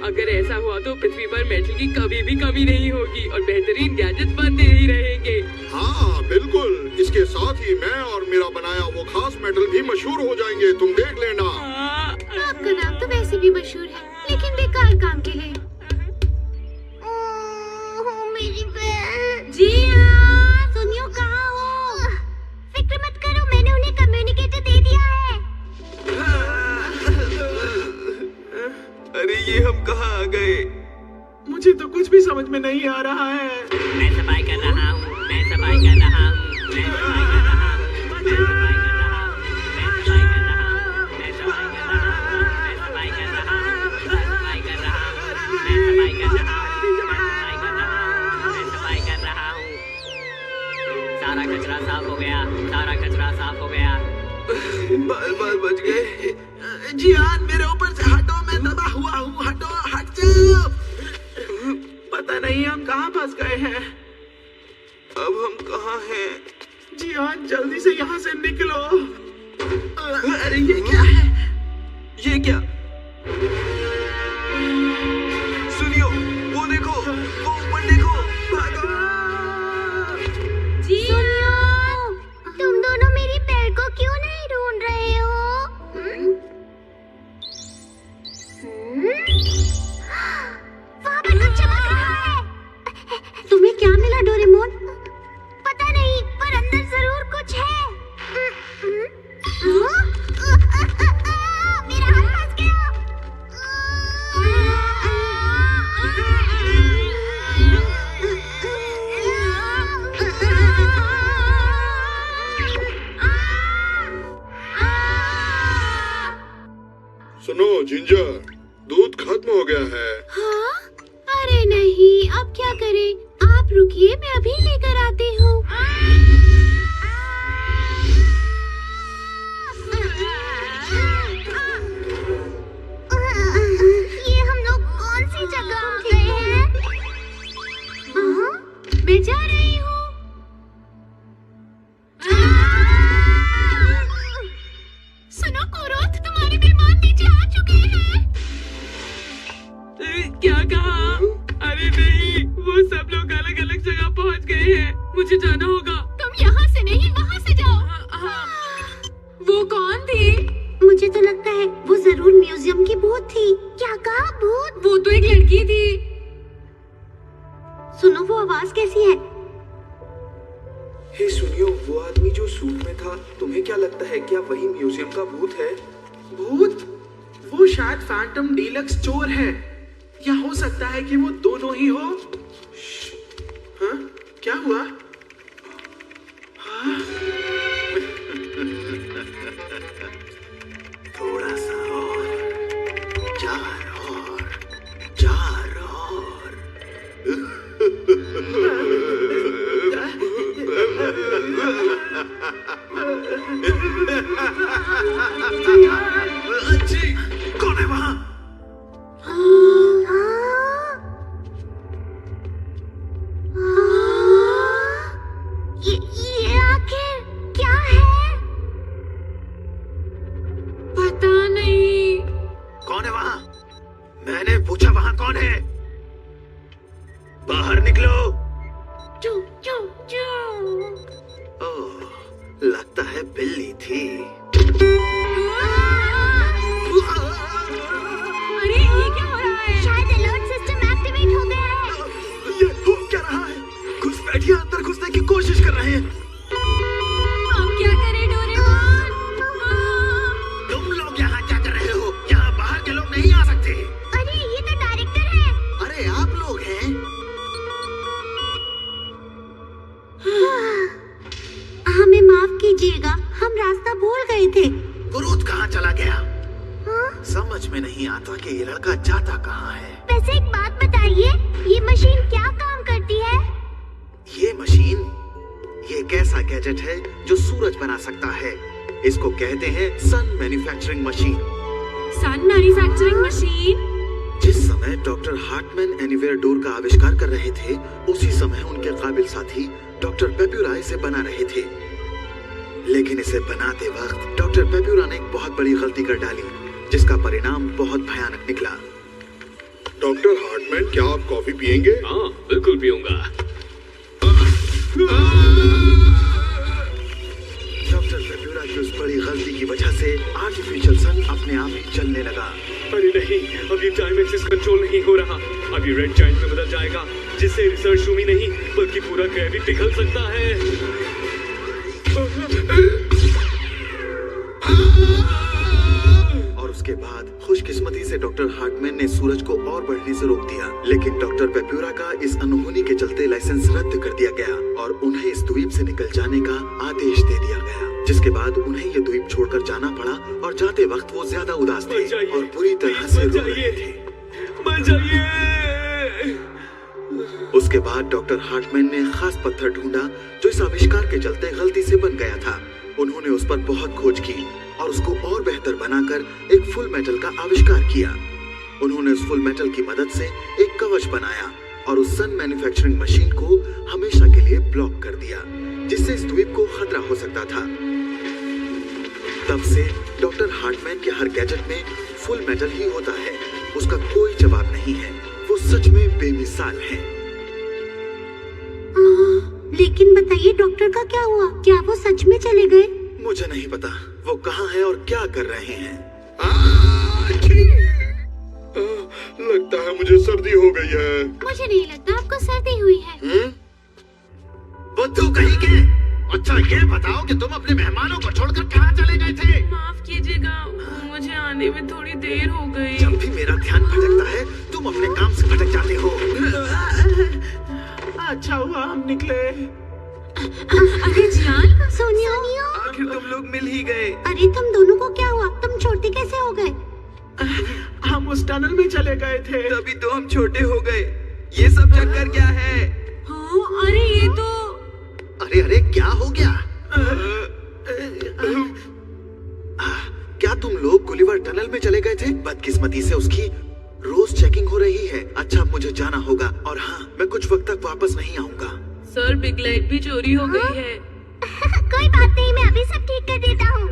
अगर ऐसा हुआ तो पृथ्वी पर मेटल की कभी भी कमी नहीं होगी और बेहतरीन गैजेट्स बनते ही रहेंगे। हाँ बिल्कुल, इसके साथ ही मैं और मेरा बनाया वो खास मेटल भी मशहूर हो जाएंगे, तुम देख लेना। आपका नाम तो वैसे भी मशहूर है, लेकिन बेकार काम के लिए। मेरी बहन। जियान, सुनियो कहाँ हो? फिक्र मत करो, मैंने उन्हें कम्युनिकेटर दे दिया है। अरे ये हम कहाँ आ गए? मुझे तो कुछ भी समझ में नहीं आ रहा है। मैं सफाई कर रहा हूँ, मैं सफाई कर रहा हूँ, मैं सफाई कर रहा हूँ, मैं सफाई कर रहा हूँ, मैं सफाई कर रहा हूँ, मैं सफाई कर रहा हूँ, मैं सफाई कर रहा हूँ, मैं सफाई कर रहा हूँ, मैं सफाई कर रहा हूँ, मैं सफाई कर रहा हूँ। सारा कचरा साफ हो गया, सारा कचरा साफ हो गया। बाल बच गए। जियान मेरे ऊपर से हटो, मैं दबा हुआ हूँ, हटो, हट जाओ। पता नहीं हम कहाँ फंस गए हैं। अब हम कहाँ हैं? जियान दूध खत्म हो गया है। हाँ? अरे नहीं, अब क्या करें? आप रुकिए, मैं अभी लेकर आती हूँ। ये हम लोग कौन सी जगह आ गए हैं? मैं जा रही हूँ। सुनो कुरुत, तुम्हारे मेहमान नीचे आ चुके हैं। क्या कहा? अरे नहीं, वो सब लोग अलग अलग जगह पहुंच गए हैं। मुझे जाना होगा। तुम यहाँ से नहीं, वहाँ से जाओ। वो कौन थी? मुझे तो लगता है वो जरूर म्यूजियम की भूत थी। क्या कहा भूत? वो तो एक लड़की थी। सुनो, वो आवाज कैसी है? हे सुनियो, वो आदमी जो सूट में था, तुम्हें क्या लगता है क्या वही म्यूजियम का भूत है? भूत? वो शायद फैंटम डीलक्स चोर है, या हो सकता है कि वो दोनों ही हो। हाँ? क्या हुआ? हाँ? थोड़ा सा और, चार और, चार और। अच्छी, कौन है वहाँ? ये आखिर क्या है? पता नहीं। कौन है वहाँ? मैंने पूछा वहाँ कौन है? बाहर निकलो। चू चू चू। ओह, लगता है बिल्ली थी। अरे ये क्या हो रहा है? शायद अलर्ट सिस्टम एक्टिवेट हो गया है। ये हो क्या रहा है? घुसपैठिया अंदर घुसने की कोशिश कर रहे हैं। अब क्या करें डोरेमोन? तुम लोग यहाँ क्या कर रहे हो? यहाँ बाहर के लोग नहीं आ सकते। अरे ये तो डायरेक्टर है। अरे आप लोग हैं? हमें माफ कीजिएगा, हम रास्ता भूल गए थे। कुरूत कहाँ चला गया? समझ में नहीं आता कि ये लड़का जाता कहाँ है। वैसे एक बात बताइए, ये मशीन क्या काम करती है? ये मशीन, ये एक ऐसा गैजेट है जो सूरज बना सकता है। इसको कहते हैं सन मैन्युफैक्चरिंग मशीन। सन मैन्युफैक्चरिंग मशीन? जिस समय डॉक्टर हार्टमैन एनीवेयर डोर का आविष्कार कर रहे थे, उसी समय उनके काबिल साथी डॉक्टर पेप्यूरा इसे बना रहे थे। लेकिन इसे बनाते वक्त डॉक्टर पेप्यूरा ने एक बहुत बड़ी गलती कर डाली, जिसका परिणाम बहुत भयानक निकला। डॉक्टर हार्टमैन, क्या आप कॉफी पियेंगे? हाँ, बिल्कुल पीऊंगा। डॉक्टर पेप्यूरा की उस बड़ी गलती की वजह से आर्टिफिशियल सन अपने आप ही चलने लगा। अरे नहीं, अब ये टाइम एक्सिस कंट्रोल नहीं हो रहा। अब ये रेड जायंट में बदल जाएगा, जिससे रिसर्च रूम ही नहीं बल्कि पूरा ग्रह भी पिघल सकता है। और उसके बाद खुशकिस्मती से डॉक्टर हार्टमैन ने सूरज को और बढ़ने से रोक दिया। लेकिन डॉक्टर पेप्यूरा का इस अनहोनी के चलते लाइसेंस रद्द कर दिया गया और उन्हें इस द्वीप से निकल जाने का आदेश दे दिया गया, जिसके बाद उन्हें ये द्वीप छोड़कर जाना पड़ा। और जाते वक्त वो ज्यादा उदास थे और बुरी तरह से रो रहे थे। मर जाइए। उसके बाद डॉक्टर हार्टमैन ने खास पत्थर ढूंढा जो इस आविष्कार के चलते गलती से बन गया था। उन्होंने उस पर बहुत खोज की और उसको और बेहतर बनाकर एक फुल मेटल का आविष्कार किया। उन्होंने उस फुल मेटल की मदद से एक कवच बनाया और उस सन मैन्युफैक्चरिंग मशीन को हमेशा के लिए ब्लॉक कर दिया, जिससे इस द्वीप को खतरा हो सकता था। तब से डॉक्टर हार्टमैन के हर गैजेट में फुल मेटल ही होता है। उसका कोई जवाब नहीं है। वो सच में बेमिसाल है। लेकिन बताइए डॉक्टर का क्या हुआ? क्या वो सच में चले गए? मुझे नहीं पता वो कहाँ है और क्या कर रहे हैं। लगता है मुझे सर्दी हो गई है। मुझे नहीं लगता आपको सर्दी हुई है। बुद्धू कहीं के। अच्छा ये बताओ कि तुम अपने मेहमानों को छोड़कर कहाँ चले गए थे? माफ कीजिएगा, मुझे आने में थोड़ी देर हो गई। जब भी मेरा ध्यान भटकता है तुम अपने काम से भटक जाते हो। अच्छा हुआ हम निकले। अरे जियान, सोनियो, आखिर तुम लोग मिल ही गए। अरे तुम दोनों को क्या हुआ? तुम छोटे कैसे हो गए? हम हम उस टनल में चले गए थे। तभी तो हम छोटे हो गए। ये सब चक्कर क्या है? हाँ, अरे ये तो अरे अरे क्या हो गया? क्या तुम लोग गुलिवर टनल में चले गए थे? बदकिस्मती से उसकी रोज चेकिंग हो रही है। अच्छा, अब मुझे जाना होगा और हाँ, मैं कुछ वक्त तक वापस नहीं आऊंगा। सर, बिग लाइट भी चोरी हो गई है। कोई बात नहीं, मैं अभी सब ठीक कर देता हूँ।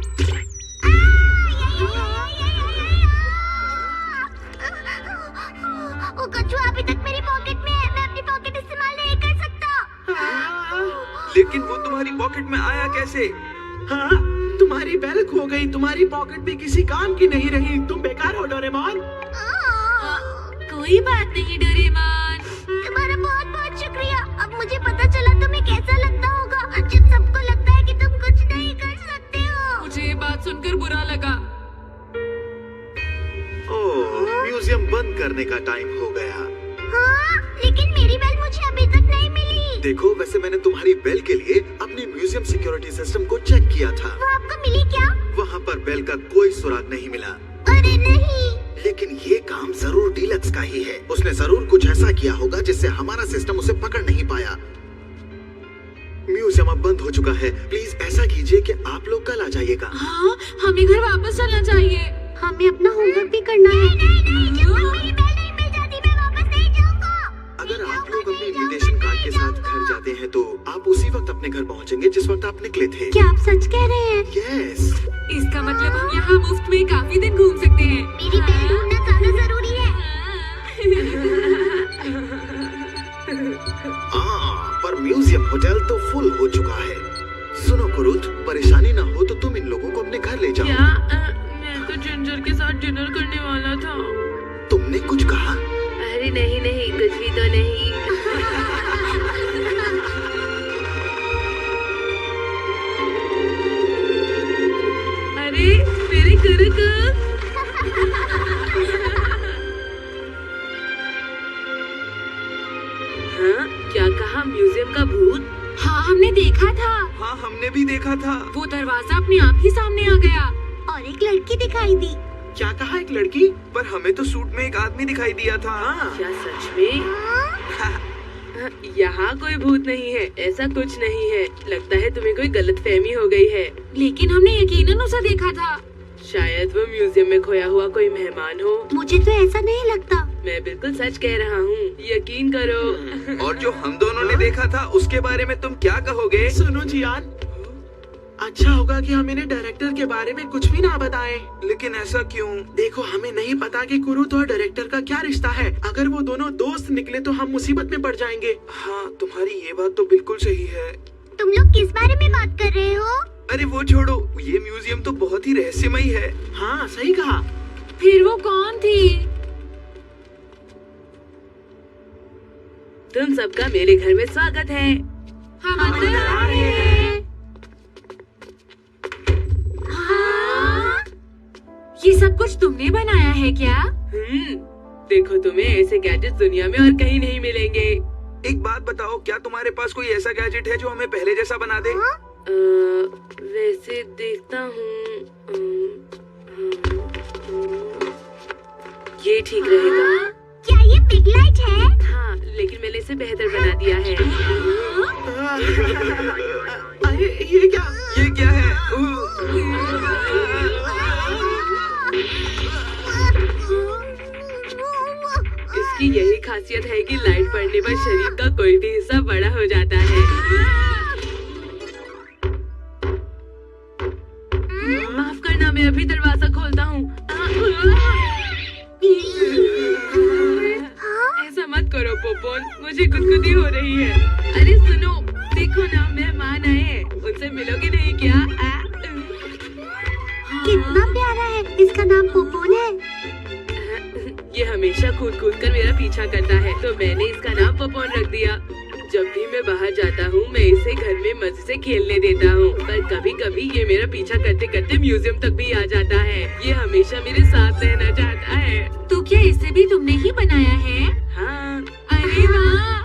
वो कछुआ अभी तक मेरी पॉकेट में है। मैं अपनी पॉकेट इस्तेमाल नहीं कर सकता। लेकिन वो तुम्हारी पॉकेट में आया कैसे? हाँ, तुम्हारी बेल खो गई। तुम्हारी पॉकेट भी किसी काम की नहीं रही। तुम बेकार हो डोरेमोन। कोई बात नहीं डोरेमोन। तुम्हारा बहुत बहुत शुक्रिया। अब मुझे पता चला तुम्हें कैसा लगता होगा जब सबको लगता है कि तुम कुछ नहीं कर सकते हो। मुझे ये बात सुनकर बुरा लगा। ओह, म्यूजियम बंद करने का टाइम हो गया। हाँ, लेकिन मेरी बेल मुझे अभी तक नहीं मिली। देखो, वैसे मैंने तुम्हारी बेल के लिए अपनी म्यूजियम सिक्योरिटी सिस्टम को चेक किया था। वो आपको मिली क्या? वहाँ पर बेल का कोई सुराग नहीं मिला। अरे नहीं। लेकिन ये काम जरूर डीलक्स का ही है। उसने जरूर कुछ ऐसा किया होगा जिससे हमारा सिस्टम उसे पकड़ नहीं पाया। म्यूजियम अब बंद हो चुका है। प्लीज ऐसा कीजिए कि आप लोग कल आ जाइएगा। हाँ, हमें घर वापस चलना चाहिए। हमें अपना होमवर्क भी करना है। नहीं, जब तक मेरी बेल नहीं मिल जाती मैं वापस नहीं जाऊंगा। अगर आप लोग अपने इन्विटेशन कार्ड के साथ घर जाते हैं तो आप उसी वक्त अपने घर पहुंचेंगे जिस वक्त आप निकले थे। क्या आप सच कह रहे हैं? यस। इसका मतलब हम यहाँ मुफ्त में काफी दिन घूम सकते हैं। मेरी बेल ढूंढना ज्यादा जरूरी है। पर म्यूजियम होटल तो फुल हो चुका है। सुनो कुरुत, परेशानी ना हो तो तुम इन लोगों को अपने घर ले जाओ। क्या? मैं तो जिंजर के साथ डिनर करने वाला था। तुमने कुछ कहा? अरे नहीं नहीं, कुछ भी तो नहीं। अरे मेरे कुरुत। हाँ, क्या कहा? म्यूजियम का भूत? हाँ, हमने देखा था। हाँ, हमने भी देखा था। वो दरवाजा अपने आप ही सामने आ गया और एक लड़की दिखाई दी। क्या कहा? एक लड़की? पर हमें तो सूट में एक आदमी दिखाई दिया था। क्या सच में? यहाँ कोई भूत नहीं है, ऐसा कुछ नहीं है। लगता है तुम्हें कोई गलतफहमी हो गई है। लेकिन हमने यकीनन उसे देखा था। शायद वो म्यूजियम में खोया हुआ कोई मेहमान हो। मुझे तो ऐसा नहीं लगता। मैं बिल्कुल सच कह रहा हूँ, यकीन करो। और जो हम दोनों ने देखा था उसके बारे में तुम क्या कहोगे? सुनो जियान, अच्छा होगा कि हम इन्हें डायरेक्टर के बारे में कुछ भी ना बताएं। लेकिन ऐसा क्यों? देखो, हमें नहीं पता कि कुरुत और डायरेक्टर का क्या रिश्ता है। अगर वो दोनों दोस्त निकले तो हम मुसीबत में पड़ जाएंगे। हाँ, तुम्हारी ये बात तो बिल्कुल सही है। तुम लोग किस बारे में बात कर रहे हो? अरे वो छोड़ो, ये म्यूजियम तो बहुत ही रहस्यमयी है। हाँ, सही कहा। फिर वो कौन थी? तुम सबका मेरे घर में स्वागत है। हम अंदर आ रहे हैं। हाँ? ये सब कुछ तुमने बनाया है क्या? देखो, तुम्हें ऐसे गैजेट्स दुनिया में और कहीं नहीं मिलेंगे। एक बात बताओ, क्या तुम्हारे पास कोई ऐसा गैजेट है जो हमें पहले जैसा बना दे? वैसे देखता हूँ। ये ठीक रहेगा। क्या ये बिग लाइट है? हाँ, लेकिन मैंने इसे बेहतर बना दिया है। अरे ये क्या? ये क्या है? इसकी यही खासियत है कि लाइट पड़ने पर शरीर का कोई भी हिस्सा बड़ा हो जाता है। माफ करना, मैं अभी दरवाजा खोलता हूँ। ऐसा मत करो पोपोन, मुझे गुदगुदी हो रही है। अरे सुनो, देखो ना, मेहमान आए हैं, उनसे मिलोगे नहीं क्या? कितना प्यारा है। इसका नाम पोपोन है। ये हमेशा कूद कूद कर मेरा पीछा करता है, तो मैंने इसका नाम पोपोन रख दिया। जब भी मैं बाहर जाता हूँ मैं इसे घर में मजे से खेलने देता हूँ, पर कभी कभी ये मेरा पीछा करते करते म्यूजियम तक भी आ जाता है। ये हमेशा मेरे साथ रहना चाहता है। तो क्या इसे भी तुमने ही बनाया है? हाँ। अरे वाह!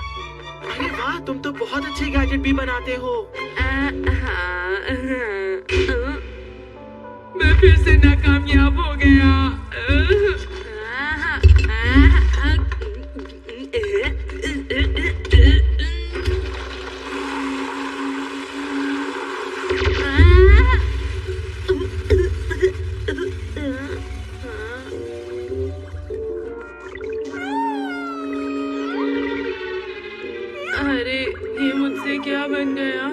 अरे वाह, तुम तो बहुत अच्छे गैजेट भी बनाते हो। मैं फिर से नाकामयाब हो गया। अरे ये मुझसे क्या बन गया?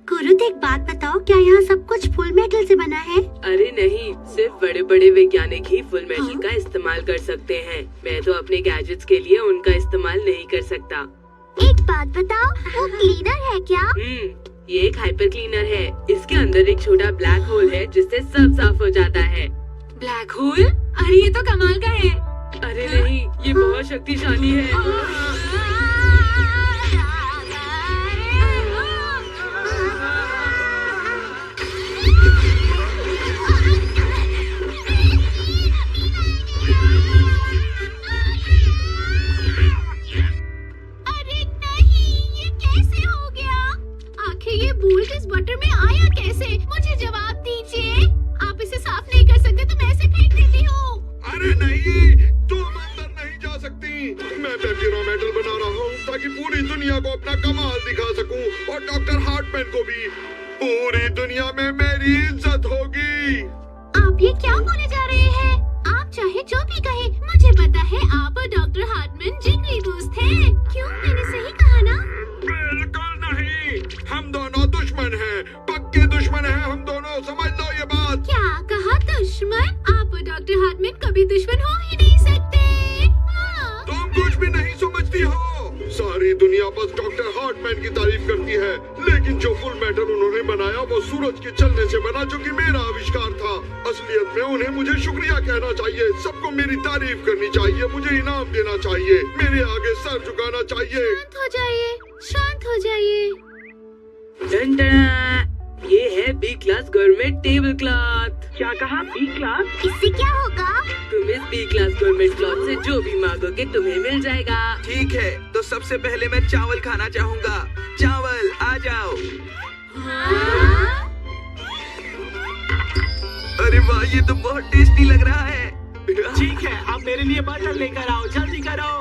गुरुद, एक बात बताओ, क्या यहाँ सब कुछ फुल मेटल से बना है? अरे नहीं, सिर्फ बड़े बड़े वैज्ञानिक ही फुल मेटल का इस्तेमाल कर सकते हैं। मैं तो अपने गैजेट्स के लिए उनका इस्तेमाल नहीं कर सकता। एक बात बताओ, वो क्लीनर है क्या? ये एक हाइपर क्लीनर है। इसके अंदर एक छोटा ब्लैक होल है जिससे सब साफ हो जाता है। Black hole? अरे ये तो कमाल का है। अरे नहीं, ये बहुत शक्तिशाली है। ये बोल्ट इस बटर में आया कैसे? मुझे जवाब दीजिए। आप इसे साफ नहीं कर सकते तो मैं इसे फेंक देती हूँ। अरे नहीं, तुम अंदर नहीं जा सकती। मैं पेप्टिरो मेटल बना रहा हूँ ताकि पूरी दुनिया को अपना कमाल दिखा सकूं और डॉक्टर हार्टमैन को भी। पूरी दुनिया में मेरी इज्जत होगी। आप ये क्या बोले जा रहे हैं? आप चाहे जो भी कहे, मुझे पता है आप और डॉक्टर हार्टमैन जिगरी दोस्त हैं। क्यों, मैंने सही कहा ना? बिल्कुल नहीं, हम दोनों दुश्मन हैं, पक्के दुश्मन हैं हम दोनों, समझ लो ये बात। क्या कहा दुश्मन? आप और डॉक्टर हार्टमैन कभी दुश्मन हो ही नहीं सकते। हाँ। तुम कुछ भी नहीं समझती हो। सारी दुनिया बस डॉक्टर हार्टमैन की तारीफ करती है, लेकिन जो फुल मेटल उन्होंने बनाया वो सूरज के चलने से बना, जो कि मेरा आविष्कार था। असलियत में उन्हें मुझे शुक्रिया कहना चाहिए, सबको मेरी तारीफ करनी चाहिए, मुझे इनाम देना चाहिए, मेरे आगे सर झुकाना चाहिए। शांत हो जाइए, शांत हो जाइए। ये है B class government tablecloth. क्या कहा? B class? इससे क्या होगा? तुम इस बी क्लास गवर्नमेंट क्लॉथ से जो भी मांगोगे तुम्हें मिल जाएगा। ठीक है, तो सबसे पहले मैं चावल खाना चाहूँगा। चावल आ जाओ। अरे वाह, ये तो बहुत टेस्टी लग रहा है। ठीक है, आप मेरे लिए बटर लेकर आओ, जल्दी करो।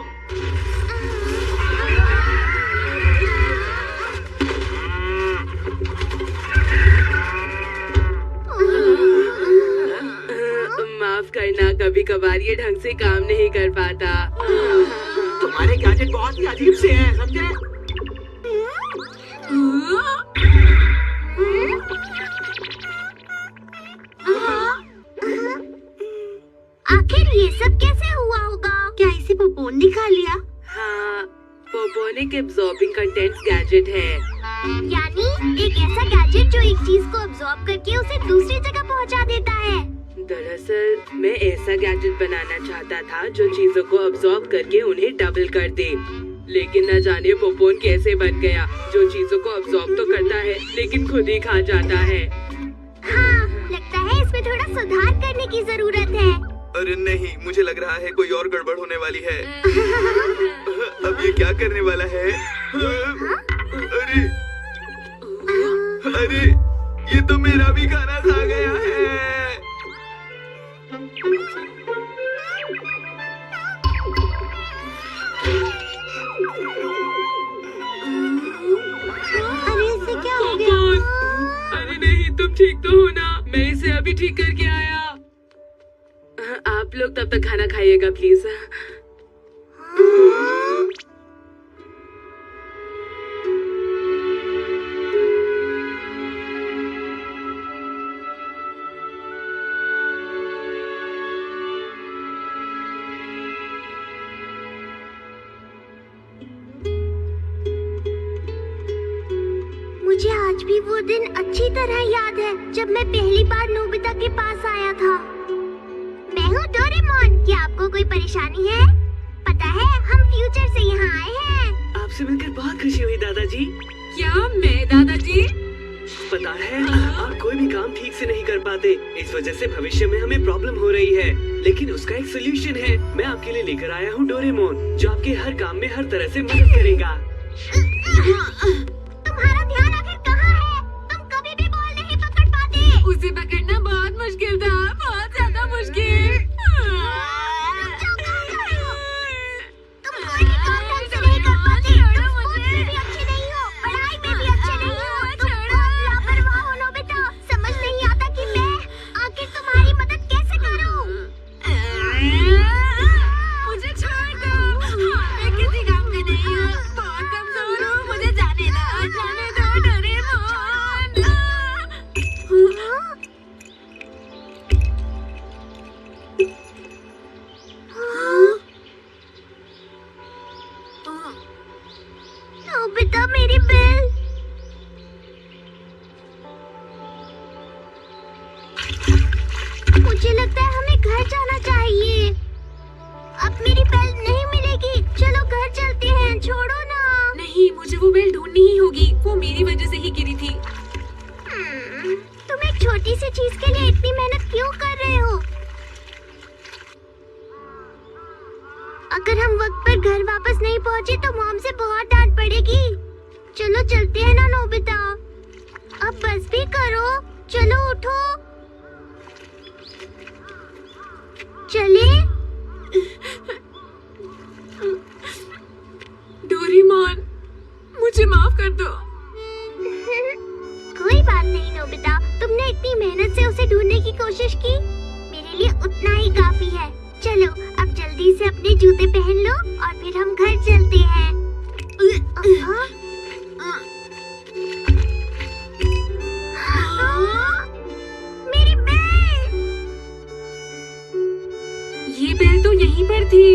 माफ करना, कभी कभार ये ढंग से काम नहीं कर पाता। तुम्हारे गैजेट बहुत ही अजीब से हैं, समझे? आखिर ये सब कैसे हुआ होगा? क्या इसे पोपोन ने खा लिया? हाँ, पोपोनिक एब्जॉर्बिंग कंटेंट्स गैजेट है। यानी एक ऐसा गैजेट जो एक चीज को अब्सॉर्ब करके उसे दूसरी जगह पहुंचा देता है। दरअसल मैं ऐसा गैजेट बनाना चाहता था जो चीजों को अब्सॉर्ब करके उन्हें डबल कर दे, लेकिन न जाने पोपोन कैसे बन गया, जो चीजों को अब्सॉर्ब तो करता है लेकिन खुद ही खा जाता है। हाँ, लगता है इसमें थोड़ा सुधार करने की जरूरत है। अरे नहीं, मुझे लग रहा है कोई और गड़बड़ होने वाली है। अब ये क्या करने वाला है? अरे अरे, ये तो मेरा भी खाना खा गया है। अरे इससे क्या हो गया? अरे नहीं, तुम ठीक तो हो ना? मैं इसे अभी ठीक करके आया। आप लोग तब तक खाना खाइएगा प्लीज। मुझे आज भी वो दिन अच्छी तरह याद है जब मैं पहली बार नोबिता के पास आया था। मैं हूँ डोरेमोन। क्या आपको कोई परेशानी है? पता है, हम फ्यूचर से यहाँ आए हैं। आपसे मिलकर बहुत खुशी हुई दादाजी। क्या मैं दादाजी? पता है, आप कोई भी काम ठीक से नहीं कर पाते, इस वजह से भविष्य में हमें प्रॉब्लम हो रही है, लेकिन उसका एक सोल्यूशन है। मैं आपके लिए लेकर आया हूँ डोरेमोन, जो आपके हर काम में हर तरह से मदद करेगा। तुम्हारा ध्यान आखिर कहाँ है? तुम कभी भी बॉल नहीं पकड़ पाते। उसे पकड़ना बहुत मुश्किल नोबिता, मेरी बेल। मुझे लगता है हमें घर जाना चाहिए। अब मेरी बेल नहीं मिलेगी। चलो घर चलते हैं, छोड़ो ना। नहीं, मुझे वो बेल ढूंढनी ही होगी। वो मेरी वजह से ही गिरी थी। तुम एक छोटी सी चीज के लिए इतनी मेहनत क्यों कर रहे हो? अगर हम वक्त पर घर वापस नहीं पहुंचे तो मॉम से बहुत डांट पड़ेगी। चलो चलते हैं ना नोबिता। अब बस भी करो। चलो उठो। चले। डोरेमोन, मुझे माफ कर दो। कोई बात नहीं नोबिता, तुमने इतनी मेहनत से उसे ढूंढने की कोशिश की, मेरे लिए उतना ही काफी है। चलो अब जल्दी से अपने जूते पहन लो और फिर हम घर चलते हैं। मेरी बेल! ये बेल तो यहीं पर थी।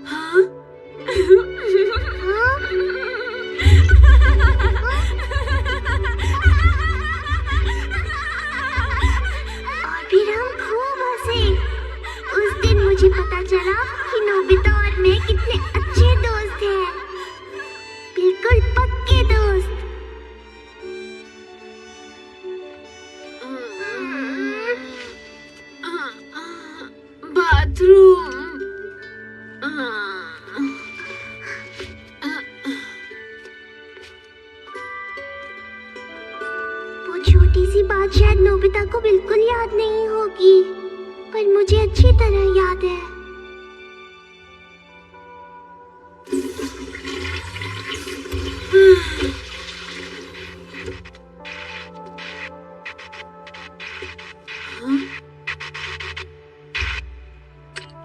हाँ? और फिर हम खूब हंसे। उस दिन मुझे पता चला कि नोबिता और मैं कितने अच्छे दोस्त हैं, बिल्कुल पक्के दोस्त। बाथरूम। वो छोटी सी बात शायद नोबिता को बिल्कुल याद नहीं होगी, पर मुझे अच्छी तरह याद है।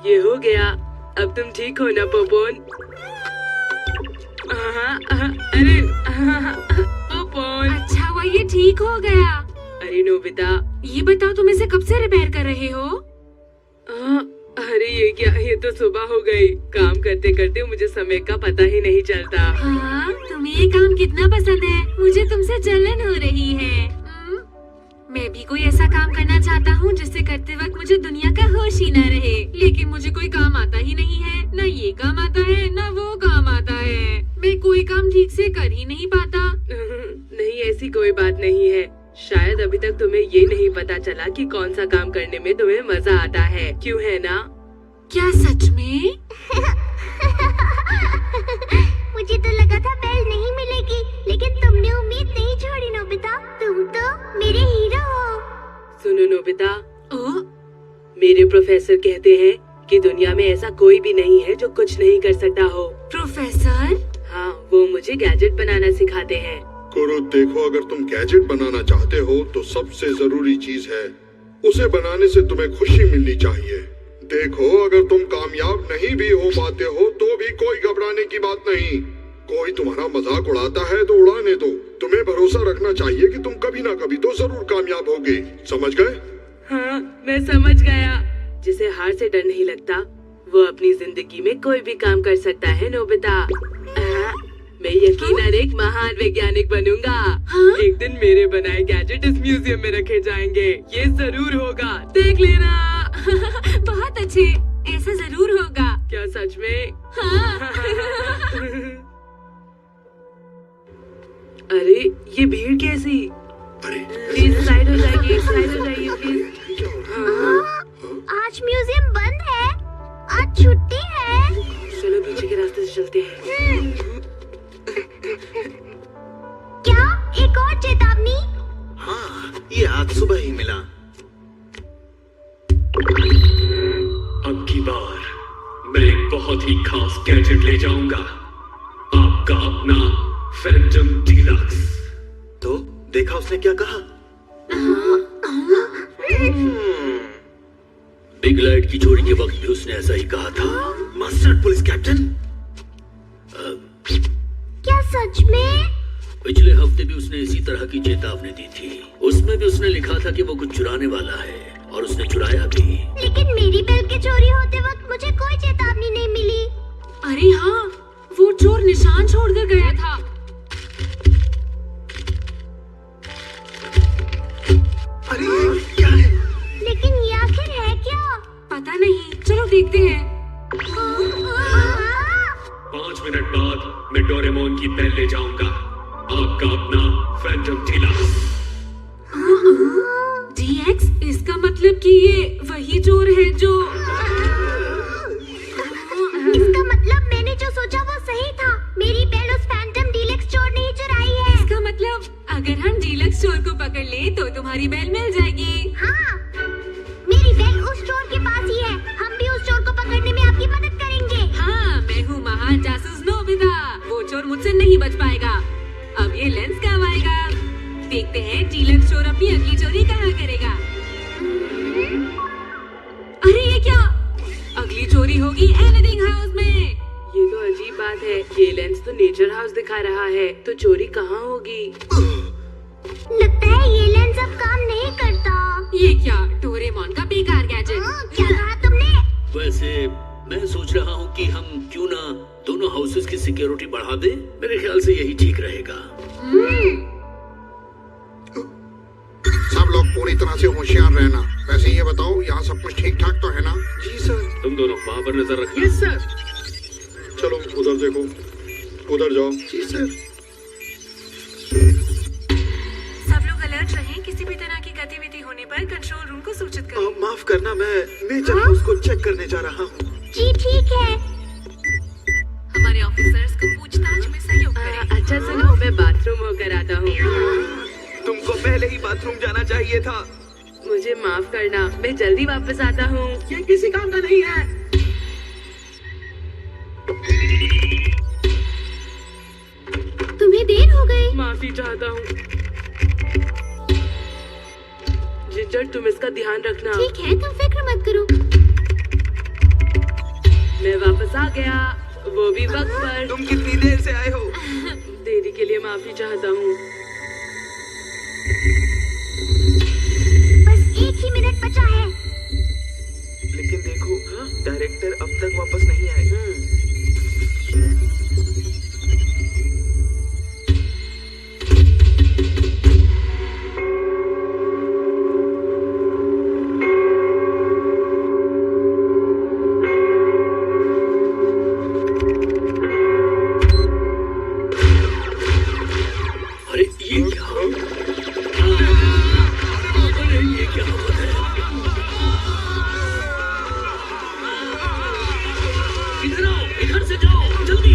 ये हो गया। अब तुम ठीक हो ना पोपोन? अरे पोपोन। अच्छा हुआ ये ठीक हो गया। अरे नोबिता, ये बताओ तुम इसे कब से रिपेयर कर रहे हो? अरे ये क्या, ये तो सुबह हो गई। काम करते करते मुझे समय का पता ही नहीं चलता। हाँ, तुम्हें ये काम कितना पसंद है। मुझे तुमसे जलन हो रही है। मैं भी कोई ऐसा काम करना चाहता हूँ जिससे करते वक्त मुझे दुनिया का होश ही न रहे, लेकिन मुझे कोई काम आता ही नहीं है। न ये काम आता है, न वो काम आता है। मैं कोई काम ठीक से कर ही नहीं पाता। नहीं, ऐसी कोई बात नहीं है। शायद अभी तक तुम्हें ये नहीं पता चला कि कौन सा काम करने में तुम्हें मजा आता है, क्यों है ना? क्या सच में? मुझे तो लगा था बेल नहीं मिलेगी, लेकिन तुमने उम्मीद नहीं छोड़ी नोबिता। तुम तो मेरे हीरो हो। सुनो नोबिता, मेरे प्रोफेसर कहते हैं कि दुनिया में ऐसा कोई भी नहीं है जो कुछ नहीं कर सकता हो। प्रोफेसर? हाँ, वो मुझे गैजेट बनाना सिखाते हैं। कुरुद, देखो, अगर तुम गैजेट बनाना चाहते हो तो सबसे जरूरी चीज है उसे बनाने से तुम्हें खुशी मिलनी चाहिए। देखो, अगर तुम कामयाब नहीं भी हो पाते हो तो भी कोई घबराने की बात नहीं। कोई तुम्हारा मजाक उड़ाता है तो उड़ाने दो। तुम्हें भरोसा रखना चाहिए कि तुम कभी ना कभी तो जरूर कामयाब होगे। समझ गए? हाँ, मैं समझ गया। जिसे हार से डर नहीं लगता वो अपनी जिंदगी में कोई भी काम कर सकता है नोबिता। मैं यकीनन एक महान वैज्ञानिक बनूंगा। एक दिन मेरे बनाए गैजेट इस म्यूजियम में रखे जाएंगे। ये जरूर होगा, देख लेना। बहुत अच्छे, ऐसा जरूर होगा। क्या सच में? हाँ। अरे ये भीड़ कैसी? प्लीज साइड हो जाइए, साइड हो जाइए प्लीज। आज म्यूजियम बंद है, आज छुट्टी है। चलो पीछे के रास्ते से चलते हैं। क्या एक और चेतावनी? हाँ, ये आज सुबह ही मिला। अब की बार मैं एक बहुत ही खास गैजेट ले जाऊंगा, आपका अपना फैंटम डीलक्स। तो देखा उसने क्या कहा? बिग लाइट की चोरी के वक्त भी उसने ऐसा ही कहा था। Mustard police captain? क्या सच में? पिछले हफ्ते भी उसने इसी तरह की चेतावनी दी थी। उसमें भी उसने लिखा था कि वो कुछ चुराने वाला है और उसने चुराया भी। लेकिन मेरी बेल के चोरी होते वक्त मुझे कोई चेतावनी नहीं मिली। अरे हाँ, वो चोर निशान छोड़कर गया था। अरे क्या है? लेकिन ये आखिर है क्या? पता नहीं, चलो देखते हैं। 5 मिनट बाद मैं डोरेमोन की बेल ले जाऊंगा। आपका अपना फैंटम डीलक्स। DX, इसका मतलब कि ये वही चोर है जो इसका मतलब मैंने जो सोचा वो सही था। मेरी बेल उस फैंटम डीलक्स चोर ने ही चुराई है। इसका मतलब अगर हम डीलक्स चोर को पकड़ ले तो तुम्हारी बेल मिल जाएगी। हाँ, मेरी बेल उस चोर के पास ही है। हम भी उस चोर को पकड़ने में आपकी मदद करेंगे। हाँ, मैं हूँ महान जासूस नोबिता। वो चोर मुझसे नहीं बच पाएगा। अब ये लेंस काम आएगा। देखते हैं डीलक्स चोर अपनी अगली चोरी कहाँ करेगा। अरे ये क्या? अगली चोरी होगी एनीथिंग हाउस में। ये तो अजीब बात है। ये लेंस तो नेचर हाउस दिखा रहा है, तो चोरी कहाँ होगी? लगता है ये लेंस अब काम नहीं करता। ये क्या? डोरेमोन का बेकार गैजेट। क्या कहा तुमने? वैसे मैं सोच रहा हूँ कि हम क्यों ना दोनों हाउसेस की सिक्योरिटी बढ़ा दें। मेरे ख्याल से यही ठीक रहेगा। सब लोग पूरी तरह से होशियार रहना। वैसे ये बताओ, यहाँ सब कुछ ठीक ठाक तो है ना? जी सर। तुम दोनों वहाँ पर नजर रखना। Yes sir. चलो उधर देखो, उधर जाओ। जी सर। सब लोग अलर्ट रहें। किसी भी तरह की गतिविधि होने पर कंट्रोल रूम को सूचित करें। माफ करना, मैं नेचर हाउस को चेक करने जा रहा हूँ। जी ठीक है। हमारे ऑफिसर्स को पूछताछ में सहयोग करें। अच्छा सुनो, मैं बाथरूम होकर आता हूँ। तुमको पहले ही बाथरूम जाना चाहिए था। मुझे माफ करना, मैं जल्दी वापस आता हूँ। ये किसी काम का नहीं है। तुम्हें देर हो गई। माफी चाहता हूँ। जिंजर, तुम इसका ध्यान रखना। ठीक है, तुम फिक्र मत करो। मैं वापस आ गया, वो भी वक्त पर। तुम कितनी देर से आए हो? देरी के लिए माफी चाहता हूँ। बस 1 ही मिनट बचा है। लेकिन देखो, डायरेक्टर अब तक वापस नहीं आए। अरे ये क्या? अरे ये क्या हो रहा है? इधर आओ, इधर से जाओ, जल्दी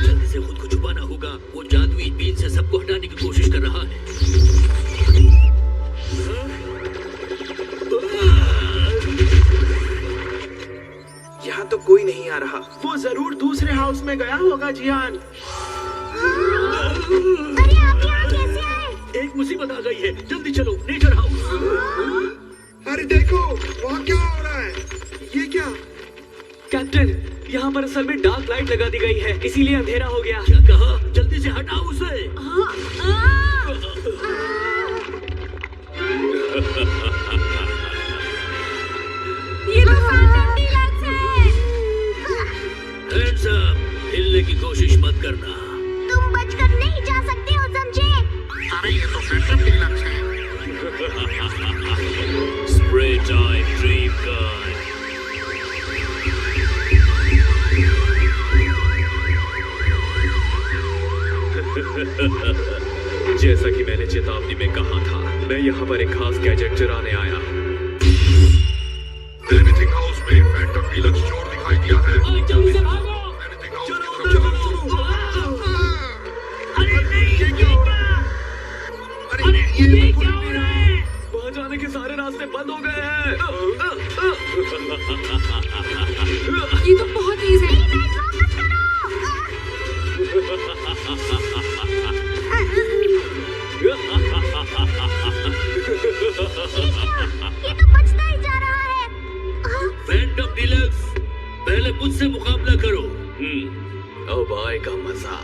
जल्दी से खुद को छुपाना होगा। वो जादुई बीन से सबको हटाने की कोशिश कर रहा है। यहाँ तो कोई नहीं आ रहा। वो जरूर दूसरे हाउस में गया होगा। जियान, अरे आप यहाँ कैसे आए? एक मुसीबत आ गई है, जल्दी चलो नेचर हाउस। अरे देखो, वहाँ क्या हो रहा है? ये क्या? कैप्टन, यहाँ पर असल में डार्क लाइट लगा दी गई है, इसीलिए अंधेरा हो गया। क्या कहा? जल्दी से हटाओ उसे। ये तो फैंटम डीलक्स है। हैंड्स अप, हिलने की कोशिश मत करना। तुम बचकर नहीं जा सकते हो, समझे? अरे ये तो फैंटम डीलक्स है। Spray time dream gun. जैसा कि मैंने चेतावनी में कहा था, मैं यहाँ पर एक खास गैजेट चुराने आया हूँ। एनीथिंग हाउस में फैंटम डीलक्स चोर दिखाई दिया है। जल्दी से भागो। एनीथिंग हाउस की तरफ चलो। अरे नहीं, ये क्या हो रहा है? अरे ये क्या हो रहा है? वहाँ जाने के सारे रास्ते बंद हो गए हैं। ये तो बहुत तेज है। ये तो बचता ही जा रहा है। फैंटम डीलक्स, पहले मुझसे मुकाबला करो। अब आएगा मजा।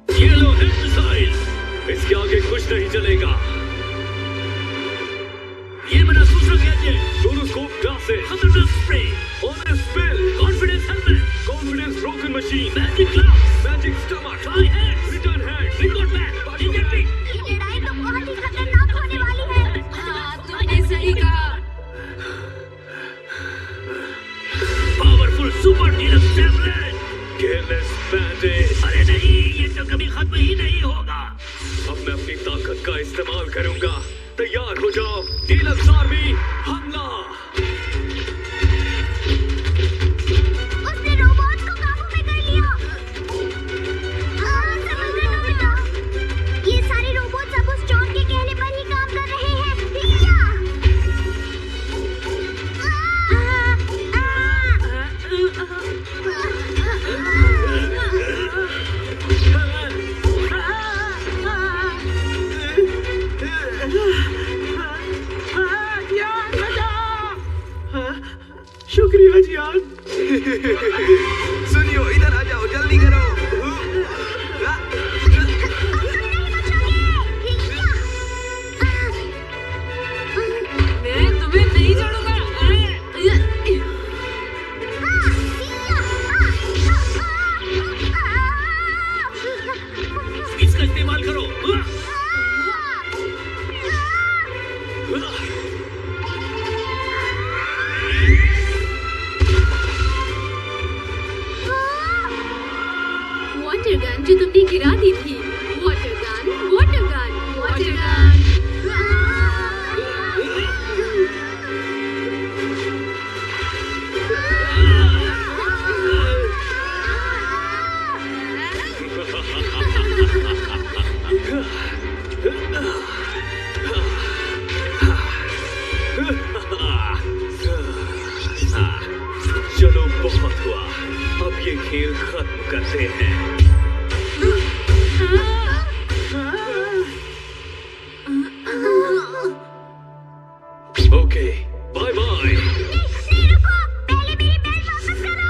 ये लो है मिसाइल। होगा। अब मैं अपनी ताकत का इस्तेमाल करूंगा। तैयार हो जाओ, डीलक्स आर्मी, हमला! उसने रोबोट को काबू में कर लिया। समझ लो बेटा, ये सारे रोबोट्स अब उस जॉन के कहने पर ही काम कर रहे हैं। शुक्रिया जियान। सुनियो, इधर आ जाओ, जल्दी करो। मैं तुम्हें नहीं छोड़ूंगा। इसका इस्तेमाल करो। वाटर गन जो तुमने गिरा दी थी। Water gun, water gun, water gun. चलो, बहुत हुआ। अब ये खेल खत्म करते हैं। Okay, bye bye. रुको, पहले मेरी बेल्ट वापस करो।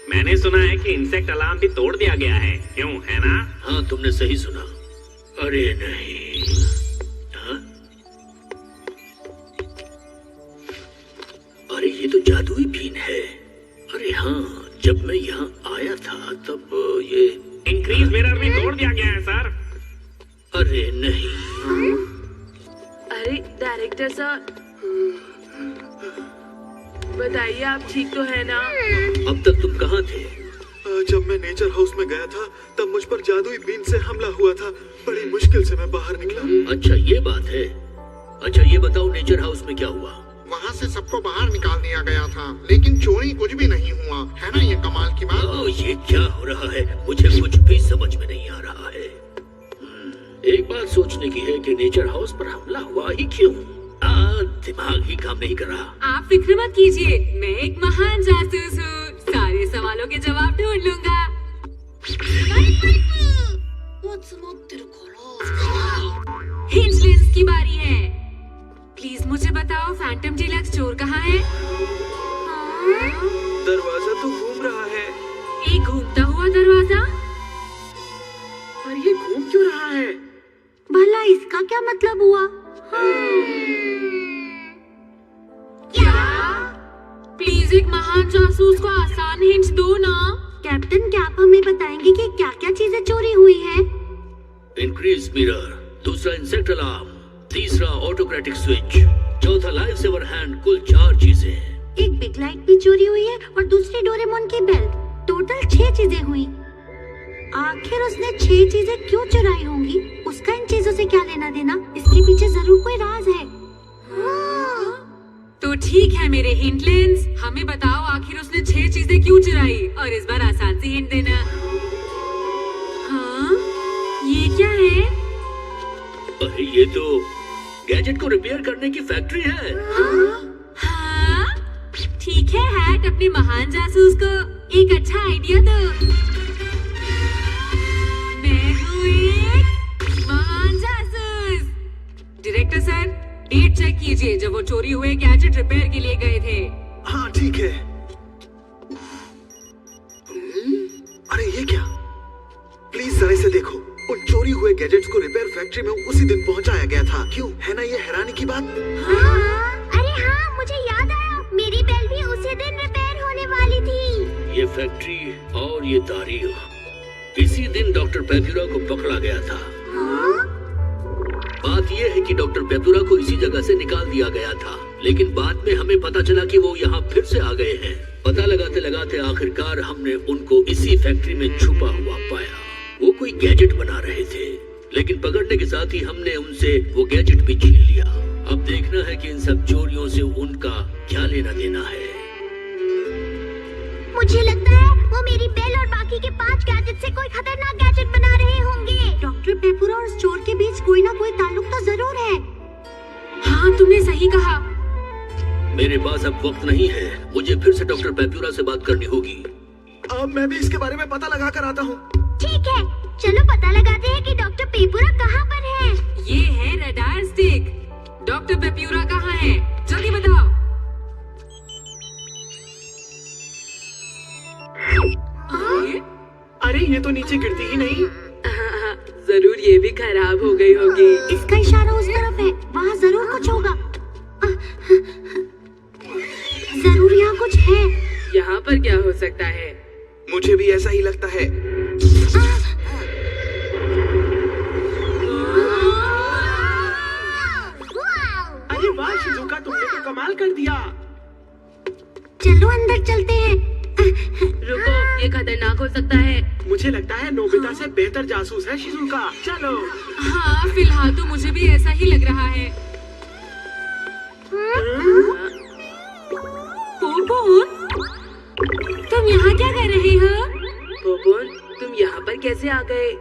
मैंने सुना है कि इंसेक्ट अलार्म भी तोड़ दिया गया है, क्यों, है ना? हाँ, तुमने सही सुना। अरे नहीं। हाँ? अरे ये तो जादुई बीन है। अरे हाँ, जब मैं यहाँ आया था तब ये इंक्रीज मिरर भी तोड़ दिया गया है सर। अरे नहीं। अरे डायरेक्टर सर, बताइए आप ठीक तो है ना? अब तक तुम कहाँ थे? जब मैं नेचर हाउस में गया था तब मुझ पर जादुई बीन से हमला हुआ था। बड़ी मुश्किल से मैं बाहर निकला। अच्छा, ये बात है। अच्छा, ये बताओ नेचर हाउस में क्या हुआ? वहाँ से सबको बाहर निकाल दिया गया था, लेकिन चोरी कुछ भी नहीं हुआ। है ना ये कमाल की बात? ओ, ये क्या हो रहा है? मुझे कुछ भी समझ में नहीं आ रहा है। एक बात सोचने की है कि नेचर हाउस पर हमला हुआ ही क्यों? दिमाग ही काम नहीं कर रहा। आप फिक्र मत कीजिए, मैं एक महान जासूस हूँ। सारे सवालों के जवाब ढूंढ लूंगा। हिंजलेंस की बारी है। प्लीज मुझे बताओ, फैंटम डीलक्स चोर कहाँ है? दरवाजा तो घूम रहा है। एक घूमता हुआ दरवाजा? पर ये घूम क्यों रहा है? भला इसका क्या मतलब हुआ? क्या? प्लीज एक महान जासूस को आसान हिंट दो ना। कैप्टन, क्या आप हमें बताएंगे कि क्या क्या चीजें चोरी हुई हैं? इंक्रीज मिरर, दूसरा इंसेक्ट अलार्म, तीसरा ऑटोक्रेटिक स्विच, चौथा लाइफ सेवर हैंड। कुल 4 चीजें। एक बिग लाइट भी चोरी हुई है और दूसरी डोरेमोन की बेल्ट। टोटल 6 चीजें हुई। आखिर उसने 6 चीजें क्यों चुराई होंगी? उसका इन चीजों से क्या लेना देना? इसके पीछे जरूर कोई राज है। तो ठीक है मेरे हिंटलेंस, हमें बताओ आखिर उसने 6 चीजें क्यों चुराई, और इस बार आसान सी हिंट देना। हाँ, ये क्या है? अरे ये तो गैजेट को रिपेयर करने की फैक्ट्री है। हाँ, ठीक है हैट, अपने महान जासूस को एक अच्छा आइडिया दो। मैं हूँ एक महान जासूस। डायरेक्टर सर, डेट चेक कीजिए जब वो चोरी हुए गैजेट रिपेयर के लिए गए थे। हाँ ठीक है। अरे ये क्या? प्लीज जरा इसे देखो। उन चोरी हुए गैजेट्स को रिपेयर फैक्ट्री में उसी दिन पहुंचाया गया था। क्यों? है ना ये हैरानी की बात? अरे हाँ, मुझे याद आया, मेरी बेल्ट भी उसी दिन रिपेयर होने वाली थी। ये फैक्ट्री और ये तारीख, इसी दिन डॉक्टर पेपुरा को पकड़ा गया था। बात यह है कि डॉक्टर पेपुरा को इसी जगह से निकाल दिया गया था। लेकिन बाद में हमें पता चला कि वो यहाँ फिर से आ गए हैं। पता लगाते लगाते आखिरकार हमने उनको इसी फैक्ट्री में छुपा हुआ पाया। वो कोई गैजेट बना रहे थे, लेकिन पकड़ने के साथ ही हमने उनसे वो गैजेट भी छीन लिया। अब देखना है कि इन सब चोरियों से उनका क्या लेना देना है। मुझे लगता है वो मेरी बेल और बाकी के 5 गैजेट से कोई खतरनाक गैजेट बना रहे होंगे। डॉक्टर पेपुरा और स्टोर के बीच कोई ना कोई ताल्लुक तो जरूर है। हाँ, तुमने सही कहा। मेरे पास अब वक्त नहीं है, मुझे फिर से डॉक्टर पेपुरा से बात करनी होगी। अब मैं भी इसके बारे में पता लगा कर आता हूँ। ठीक है, चलो पता लगाते हैं कि डॉक्टर पेपुरा कहाँ पर है। ये है रडार स्टिक। डॉक्टर पेप्यूरा कहाँ है? जल्दी बताओ। अरे ये तो नीचे गिरती ही नहीं। जरूर ये भी खराब हो गई होगी। इसका इशारा उस तरफ है, वहाँ जरूर कुछ होगा। जरूर यहाँ कुछ है। यहाँ पर क्या हो सकता है? मुझे भी ऐसा ही लगता है। अरे वाह शिजुका, तुमने तो कमाल कर दिया। चलो अंदर चलते हैं। रुको, ये खतरनाक हो सकता है। मुझे लगता है नोबिता से बेहतर जासूस है शिजुका। चलो। हाँ, फिलहाल तो मुझे भी ऐसा ही लग रहा है। पोपोन, तुम यहाँ क्या कर रहे हो? पोपोन, तुम यहाँ पर कैसे आ गए?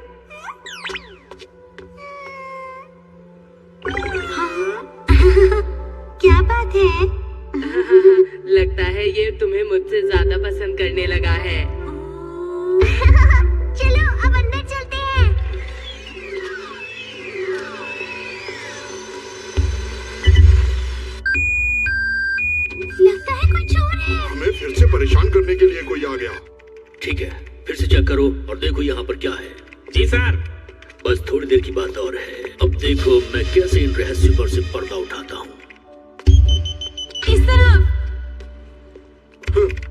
क्या बात है? लगता है ये तुम्हें मुझसे ज्यादा पसंद करने लगा है। चलो अब अंदर चलते हैं। लगता है कोई चोर है। हमें फिर से परेशान करने के लिए कोई आ गया। ठीक है, फिर से चेक करो और देखो यहाँ पर क्या है। जी सर। बस थोड़ी देर की बात और है। अब देखो मैं कैसे इन रहस्यों पर से पर्दा उठाता हूँ। इस तरफ।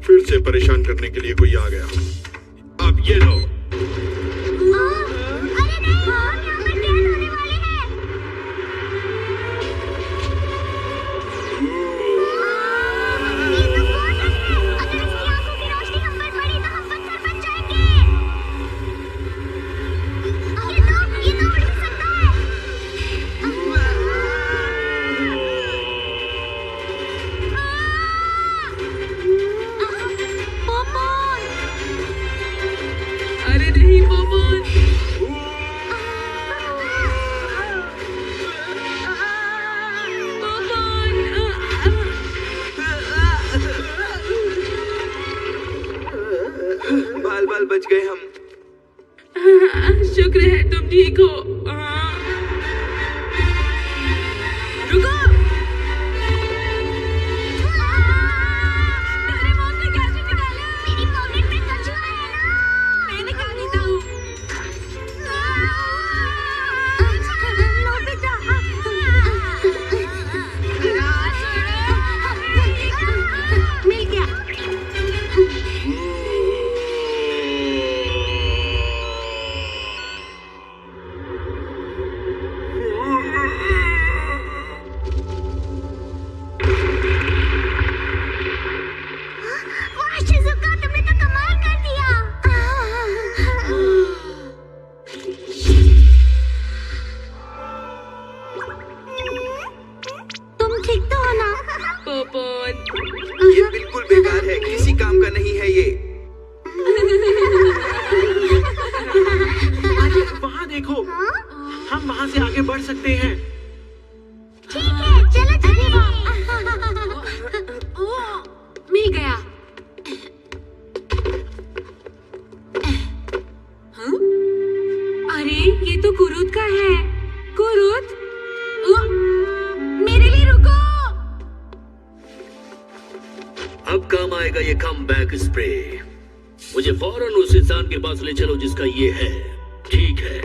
फिर से परेशान करने के लिए कोई आ गया। अब ये लो। अरे नहीं, हम यहाँ पर कैद होने वाले हैं। ये तो स्फोटक है। अगर इसकी आंखों की रोशनी हम पर पड़ी तो हम पत्थर बन जाएंगे। ये तो उड़ भी सकता है। पोपोन। अरे नहीं पोपोन। बाल बाल बच गए हम। शुक्र है तुम ठीक हो। रुको। तुम्हारे मौत ने कैसे निकाला? मेरी पॉकेट में कछुआ है ना। मैं निकाल देता हूँ। नोबिता। मिल गया। वाह शिजुका, तुमने तो कमाल कर दिया। तुम ठीक तो हो ना? पोपोन, ये बिल्कुल बेकार है, किसी काम का नहीं है ये। अरे वहाँ देखो, हम वहाँ से आगे बढ़ सकते हैं। ठीक है, चलो चलिए। मिल गया। हाँ? अरे ये तो कुरुत का है। कुरुत, मेरे लिए रुको। अब काम आएगा ये कम बैक स्प्रे। मुझे फौरन उस इंसान के पास ले चलो जिसका ये है। ठीक है।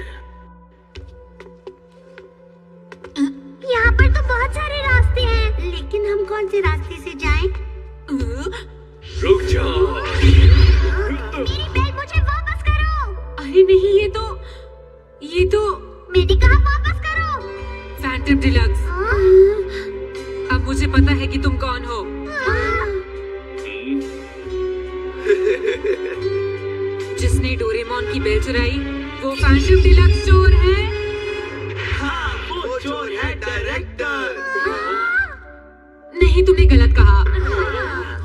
यहाँ पर तो बहुत सारे रास्ते हैं, लेकिन हम कौन से रास्ते से जाएं? रुक जाओ। मेरी बेल मुझे वापस करो। अरे नहीं, ये तो मेरी कहा वापस करो। Phantom deluxe. अब मुझे पता है कि तुम कौन हो? जिसने डोरेमोन की बेल चुराई वो फैंटम डीलक्स चोर है। हाँ, वो चोर है डायरेक्टर। नहीं, तुमने गलत कहा।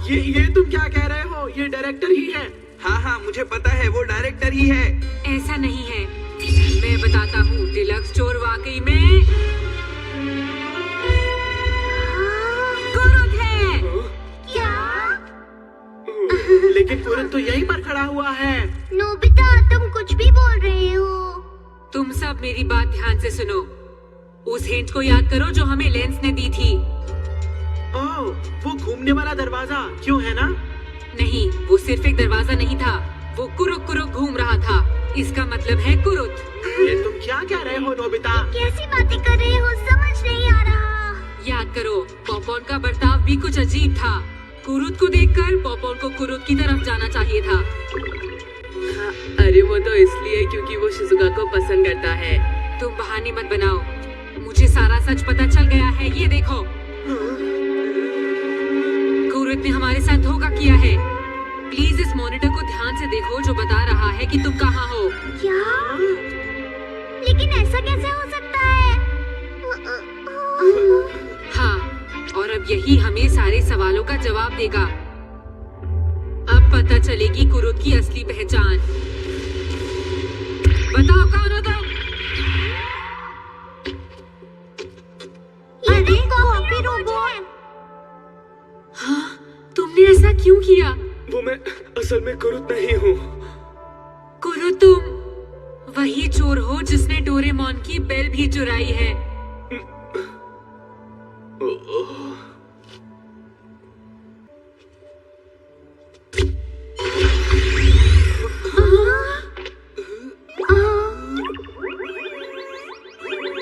ये तुम क्या कह रहे हो? ये डायरेक्टर ही है। हाँ हाँ मुझे पता है, वो डायरेक्टर ही है। ऐसा नहीं है, मैं बताता हूँ। डीलक्स चोर वाकई में कुरुत है। लेकिन कुरुत तो यहीं पर खड़ा हुआ है। नोबिता, तुम कुछ भी बोल रहे हो। तुम सब मेरी बात ध्यान से सुनो। उस हिंट को याद करो जो हमें लेंस ने दी थी। ओह, वो घूमने वाला दरवाजा क्यों है ना? नहीं, वो सिर्फ एक दरवाजा नहीं था, वो कुरुक कुरुक घूम रहा था। इसका मतलब है कुरुत। ये तुम क्या कह रहे हो नोबिता? कैसी बातें कर रहे हो, समझ नहीं आ रहा। याद करो, पॉपकॉर्न का बर्ताव भी कुछ अजीब था। कुरुत को देखकर पॉपकॉर्न को कुरुत की तरफ जाना चाहिए था। हाँ, अरे वो तो इसलिए क्योंकि वो शिजुका को पसंद करता है। तुम बहाने मत बनाओ, मुझे सारा सच पता चल गया है। ये देखो, कुरुत ने हमारे साथ धोखा किया है। प्लीज इस मॉनिटर को ध्यान से देखो जो बता रहा है कि तुम कहाँ हो। क्या? लेकिन ऐसा कैसे हो सकता है? हाँ, और अब यही हमें सारे सवालों का जवाब देगा। अब पता चलेगी कुरुत की असली पहचान। बताओ कौन हो तुम? अरे कॉपी रोबोट। हाँ, तुमने ऐसा क्यों किया? वो मैं असल में कुरुत नहीं हूँ। कुरुत, तुम वही चोर हो जिसने डोरेमोन की बेल भी चुराई है।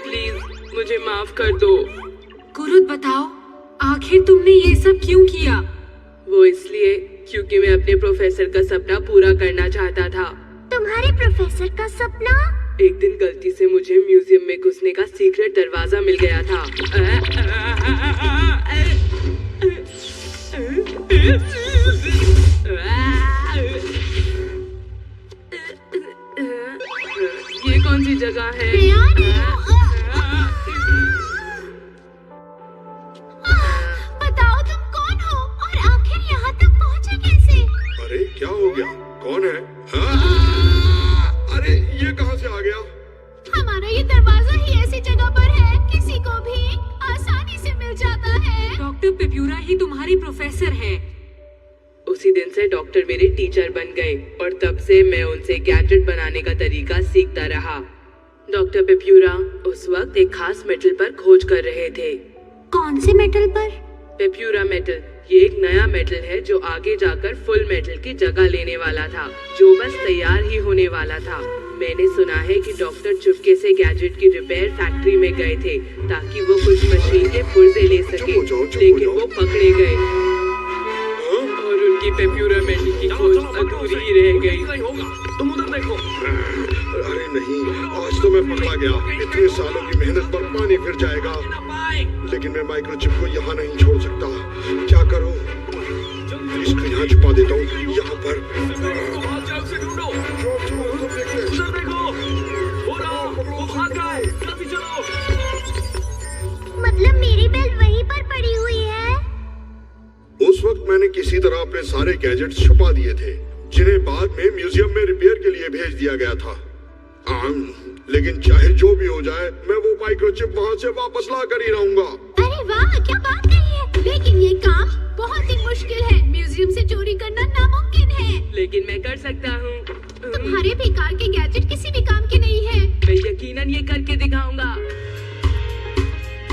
प्लीज मुझे माफ कर दो। कुरुत, बताओ आखिर तुमने ये सब क्यों किया? वो इसलिए क्योंकि मैं अपने प्रोफेसर का सपना पूरा करना चाहता था। तुम्हारे प्रोफेसर का सपना? एक दिन गलती से मुझे म्यूजियम में घुसने का सीक्रेट दरवाजा मिल गया था। ये कौन सी जगह है? बताओ तुम कौन हो और आखिर यहाँ तक पहुँचे कैसे? अरे क्या हो गया? कौन है? अरे ये कहाँ से आ गया? हमारा ये दरवाजा ही ऐसी जगह पर है, किसी को भी आसानी से मिल जाता है। डॉक्टर पेप्यूरा ही तुम्हारी प्रोफेसर है। उसी दिन से डॉक्टर मेरे टीचर बन गए और तब से मैं उनसे गैजेट बनाने का तरीका सीखता रहा। डॉक्टर पेप्यूरा उस वक्त एक खास मेटल पर खोज कर रहे थे। कौन से मेटल पर? पेप्यूरा मेटल। ये एक नया मेटल है जो आगे जाकर फुल मेटल की जगह लेने वाला था, जो बस तैयार ही होने वाला था। मैंने सुना है कि डॉक्टर चुपके से गैजेट की रिपेयर फैक्ट्री में गए थे ताकि वो कुछ मशीन के पुर्जे ले सके, लेकिन वो पकड़े गए और उनकी पेप्यूरा मेटल की खोज अधूरी ही रह गई। तुम उधर देखो। अरे नहीं, आज तो मैं पकड़ा गया। इतने सालों की मेहनत पर पानी फिर जाएगा। लेकिन मैं माइक्रोचिप को यहाँ नहीं छोड़ सकता। क्या करूँ? इसको यहाँ छुपा देता हूँ, यहाँ पर। मतलब मेरी बेल वहीं पर पड़ी हुई है? उस वक्त मैंने किसी तरह अपने सारे गैजेट्स छुपा दिए थे, जिन्हें बाद में म्यूजियम में रिपेयर के लिए भेज दिया गया था। लेकिन चाहे जो भी हो जाए, मैं वो माइक्रोचिप वहाँ से वापस ला कर ही रहूंगा। अरे वाह, क्या बात कही है। लेकिन ये काम बहुत ही मुश्किल है। म्यूजियम से चोरी करना नामुमकिन है। लेकिन मैं कर सकता हूँ। तुम्हारे बेकार के गैजेट किसी भी काम के नहीं है। मैं यकीनन ये करके दिखाऊंगा।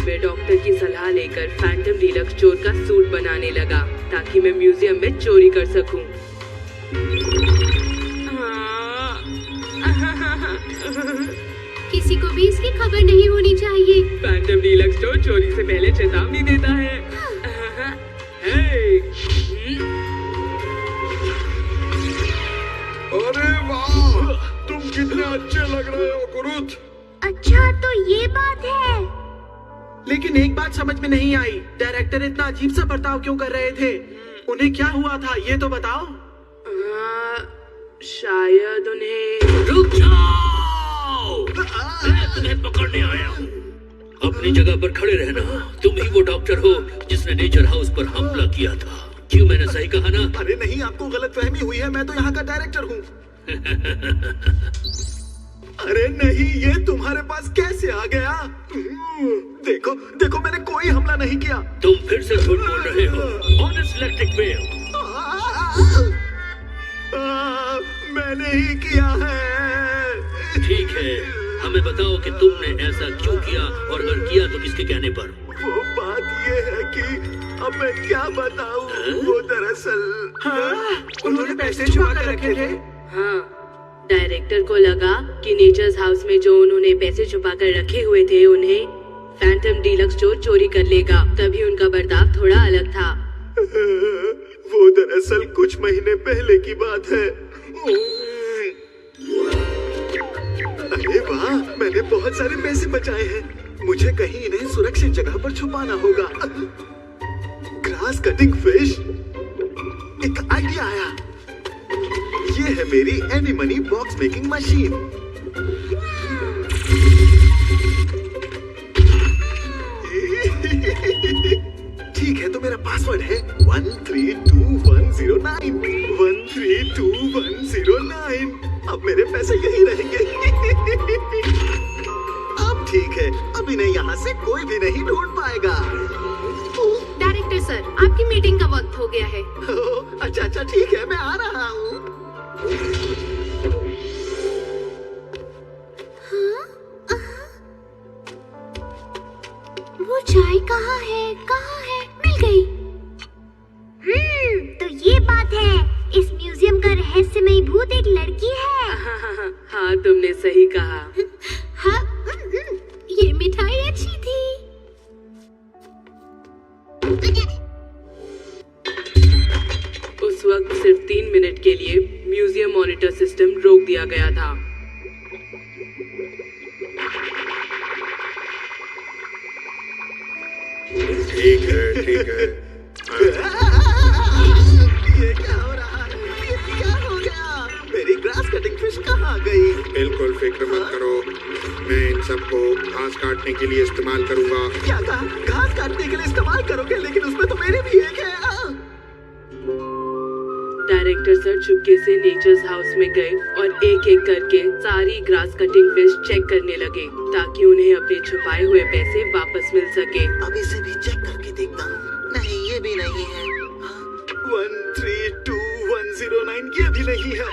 मैं डॉक्टर की सलाह लेकर फैंटम डीलक्स चोर का सूट बनाने लगा ताकि मैं म्यूजियम में चोरी कर सकूं। किसी को भी इसकी खबर नहीं होनी चाहिए। फैंटम डीलक्स स्टोर चोरी से पहले चेतावनी देता है। अरे वाह, तुम कितने अच्छे लग रहे हो कुरुत। अच्छा तो ये बात है। लेकिन एक बात समझ में नहीं आई, डायरेक्टर इतना अजीब सा बर्ताव क्यों कर रहे थे? उन्हें क्या हुआ था ये तो बताओ। शायद उन्हें। रुक जाओ, मैं तुम्हें पकड़ने आया हूँ। अपनी जगह पर खड़े रहना। तुम ही वो डॉक्टर हो जिसने नेचर हाउस पर हमला किया था। क्यों, मैंने सही कहा ना? अरे नहीं, आपको गलतफहमी हुई है, मैं तो यहाँ का डायरेक्टर हूँ। अरे नहीं, ये तुम्हारे पास कैसे आ गया? देखो देखो, मैंने कोई हमला नहीं किया। तुम फिर से झूठ बोल रहे हो। Honest electric wave. मैंने ही किया है। ठीक है, हमें बताओ कि तुमने ऐसा क्यों किया, और अगर किया तो किसके कहने पर? वो बात ये है कि अब मैं क्या बताऊं? वो दरअसल उन्होंने पैसे छुपा कर रखे थे। हाँ, डायरेक्टर को लगा कि नेचर्स हाउस में जो उन्होंने पैसे छुपा कर रखे हुए थे उन्हें फैंटम डीलक्स स्टोर चोरी कर लेगा, तभी उनका बर्ताव थोड़ा अलग था। वो दरअसल कुछ महीने पहले की बात है। अरे वाह, मैंने बहुत सारे पैसे बचाए हैं। मुझे कहीं इन्हें सुरक्षित जगह पर छुपाना होगा। Grass cutting fish. एक आइडिया आया। ये है मेरी any money box making machine. ठीक है, तो मेरा पासवर्ड है 132109 132109। अब मेरे पैसे यही रहेंगे। अब ठीक है, अब इन्हें यहाँ से कोई भी नहीं ढूंढ पाएगा। डायरेक्टर सर, आपकी मीटिंग का वक्त हो गया है। अच्छा अच्छा, ठीक है, मैं आ रहा हूँ। वो चाय कहाँ है? कहाँ है? मिल गई। तो ये बात है, इस म्यूजियम का रहस्यमयी भूत एक लड़की है। हाँ, तुमने सही कहा। हाँ, ये मिठाई अच्छी थी। उस वक्त सिर्फ 3 मिनट के लिए म्यूजियम मॉनिटर सिस्टम रोक दिया गया था। ठीक है, ठीक है। ये क्या हो रहा है? ये क्या हो गया? मेरी ग्रास कटिंग फिश कहाँ गई? बिल्कुल फिक्र मत करो, मैं इन सबको घास काटने के लिए इस्तेमाल करूंगा। क्या कहा? घास काटने के लिए इस्तेमाल करोगे? लेकिन उसमें तो मेरे भी एक है। डायरेक्टर सर चुपके से नेचर्स हाउस में गए और एक एक करके सारी ग्रास कटिंग फिश चेक करने लगे ताकि उन्हें अपने छुपाए हुए पैसे वापस मिल सके। अब इसे भी चेक करके देखता हूँ। नहीं, ये भी नहीं है। 132109 ये भी नहीं है।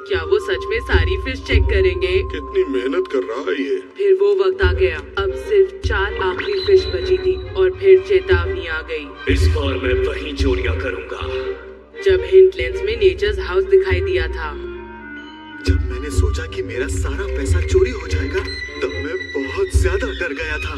क्या वो सच में सारी फिश चेक करेंगे? कितनी मेहनत कर रहा है ये। फिर वो वक्त आ गया। अब सिर्फ 4 आखिरी फिश बची थी और फिर चेतावनी आ गई। इस बार मैं वही चोरियां करूंगा। जब हिंट लेंस में नेचर्स हाउस दिखाई दिया था, जब मैंने सोचा कि मेरा सारा पैसा चोरी हो जाएगा, तब मैं बहुत ज्यादा डर गया था।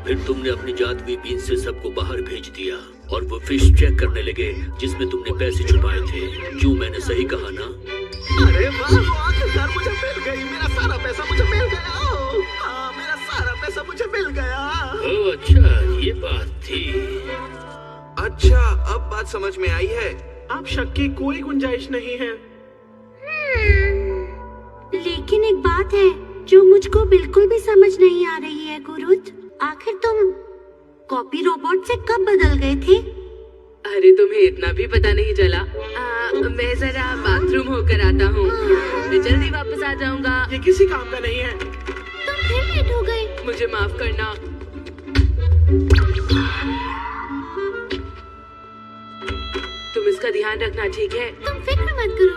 फिर तुमने अपनी जादुई बीन से सबको बाहर भेज दिया और वो फिश चेक करने लगे जिसमें तुमने पैसे छुपाए थे। क्यों, मैंने सही कहा ना? अरे वाह, वो आखिरकार मुझे मिल गई। मेरा सारा पैसा मुझे मिल गया। हाँ, मेरा सारा पैसा मुझे मिल गया। ओह अच्छा, ये बात थी। अच्छा, अब बात समझ में आई है। अब शक की कोई गुंजाइश नहीं है। लेकिन एक बात है जो मुझको बिल्कुल भी समझ नहीं आ रही है गुरुत। आखिर तुम कॉपी रोबोट से कब बदल गए थे? अरे तुम्हें इतना भी पता नहीं चला? मैं जरा बाथरूम होकर आता हूँ, मैं जल्दी वापस आ जाऊंगा। ये किसी काम का नहीं है। तुम फिर लेट हो गए। मुझे माफ करना। तुम इसका ध्यान रखना, ठीक है? तुम फिक्र मत करो।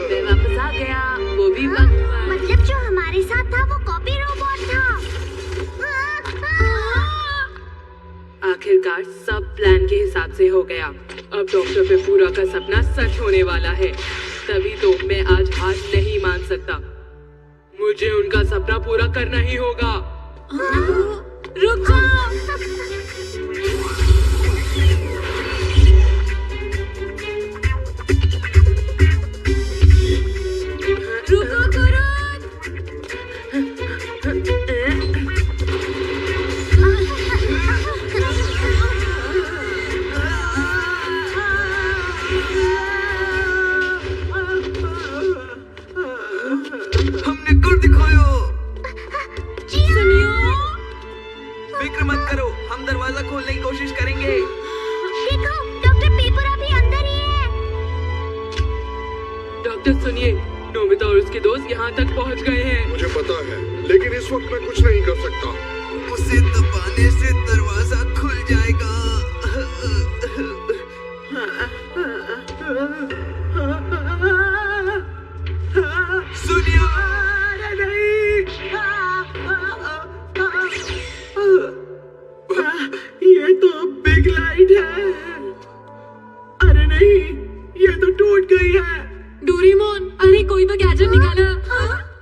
मैं वापस आ गया, वो भी वक्त पर। मतलब जो हमारे साथ था वो कॉपी रोबोट था। आखिरकार सब प्लान के हिसाब से हो गया। अब डॉक्टर पे पूरा का सपना सच होने वाला है। तभी तो मैं आज हार नहीं मान सकता। मुझे उनका सपना पूरा करना ही होगा। रुक जाओ। नोबिता और उसके दोस्त यहाँ तक पहुँच गए हैं। मुझे पता है, लेकिन इस वक्त मैं कुछ नहीं कर सकता। उसे दबाने से दरवाजा खुल जाएगा। सुनिए, अरे नहीं, ये तो बिग लाइट है। अरे नहीं, ये तो टूट गई है। डोरेमोन, अरे कोई तो गैजेट निकाला।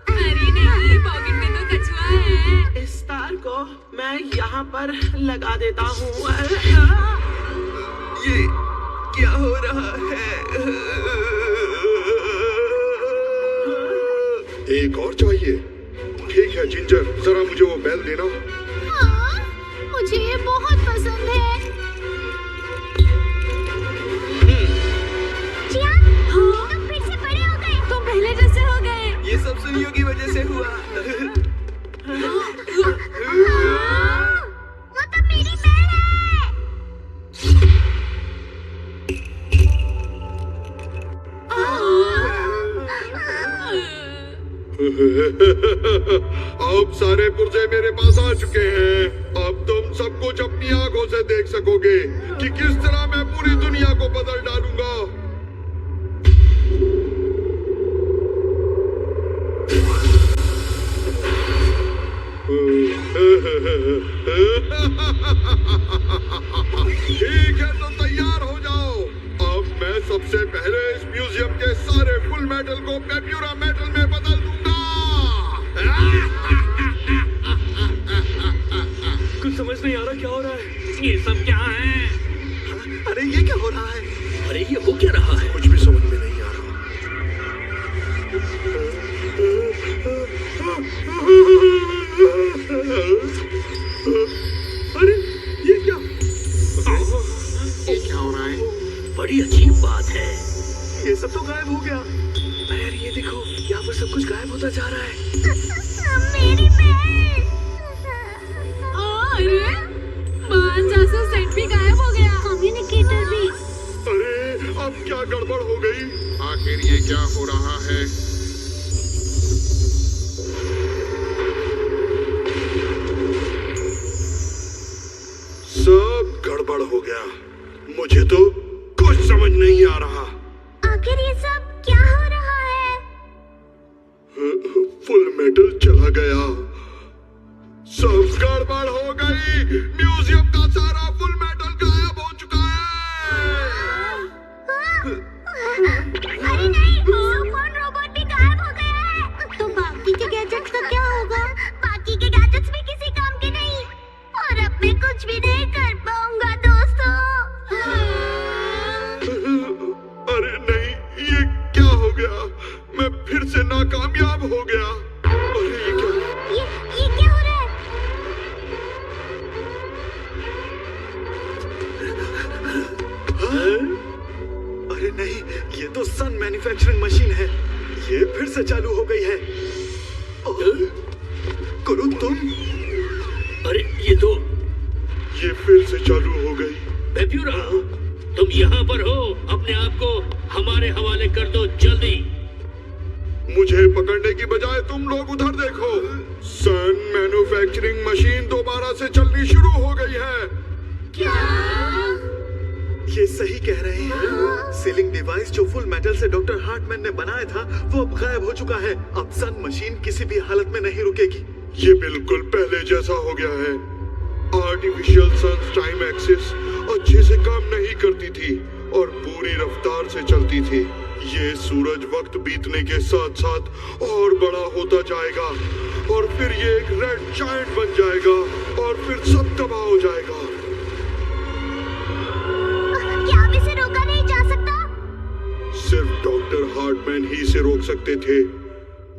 अरे नहीं, पॉकेट में तो कछुआ है। इस तार को मैं यहाँ पर लगा देता हूँ। ये क्या हो रहा है? एक और चाहिए। ठीक है जिंजर, जरा मुझे वो बेल देना। हाँ, मुझे ये बहुत पसंद है। हाँ, तुम फिर से बड़े हो गए। तुम पहले जैसे हो गए। ये सब सुनियो की वजह से हुआ। वो तो मेरी बेल है। अब सारे पुर्जे मेरे पास आ चुके हैं। अब तुम सब कुछ अपनी आंखों से देख सकोगे कि किस तरह मैं पूरी दुनिया को बदल डालूंगा। ठीक है तो तैयार हो जाओ। अब मैं सबसे पहले इस म्यूजियम के सारे फुल मेटल को पेप्यूरा मेटल में बदल दूंगा। कुछ समझ नहीं आ रहा क्या हो रहा है। ये सब क्या है? अरे ये क्या हो रहा है? अरे ये हो क्या रहा है? कुछ भी समझ में नहीं आ रहा। अरे ये क्या? ये क्या हो रहा है? बड़ी अजीब बात है। ये सब तो गायब हो गया। अरे यार ये देखो, यहाँ पर सब कुछ गायब होता जा रहा है। मेरी बेल। अरे बाहर जासूस सेट भी गायब हो गया। कम्युनिकेटर भी। अरे अब क्या गड़बड़ हो गई? आखिर ये क्या हो रहा है? सब गड़बड़ हो गया। मुझे तो कुछ समझ नहीं आ रहा। आखिर ये सब क्या हो रहा है? फुल मेटल चला गया। सब गड़बड़ हो गई। म्यूजियम का सारा फुल मेटल गायब हो चुका है। अरे नहीं, सुपर रोबोट भी गायब हो गया है। तो बाकी के गैजेट्स का क्या होगा? बाकी के गैजेट्स भी किसी काम के नहीं, और अब मैं कुछ भी नहीं कर पाऊंगा दोस्तों। अरे नहीं, ये क्या हो गया? मैं फिर से नाकामयाब हो गया। अरे ये क्या? ये क्या हो रहा है? अरे नहीं, ये तो सन मैन्युफैक्चरिंग मशीन है। ये फिर से चालू हो गई है। गुरु तुम? अरे ये फिर से चालू हो गई। पेप्यूरा, तुम यहाँ पर हो। अपने आप को हमारे हवाले कर दो जल्दी। मुझे पकड़ने की बजाय तुम लोग उधर देखो। सन मैन्युफैक्चरिंग मशीन दोबारा से चलनी शुरू हो गई है। ये सही कह रहे हैं। सीलिंग डिवाइस जो फुल मेटल से डॉक्टर हार्टमैन ने बनाया था वो अब गायब हो चुका है। अब सन मशीन किसी भी हालत में नहीं रुकेगी। ये बिल्कुल पहले जैसा हो गया है। आर्टिफिशियल सन टाइम एक्सिस अच्छे से काम नहीं करती थी और पूरी रफ्तार से चलती थी। ये सूरज वक्त बीतने के साथ साथ और बड़ा होता जाएगा और फिर ये एक रेड जायंट बन जाएगा और फिर सब तबाह हो जाएगा। क्या अब इसे रोका नहीं जा सकता? सिर्फ डॉक्टर हार्टमैन ही इसे रोक सकते थे।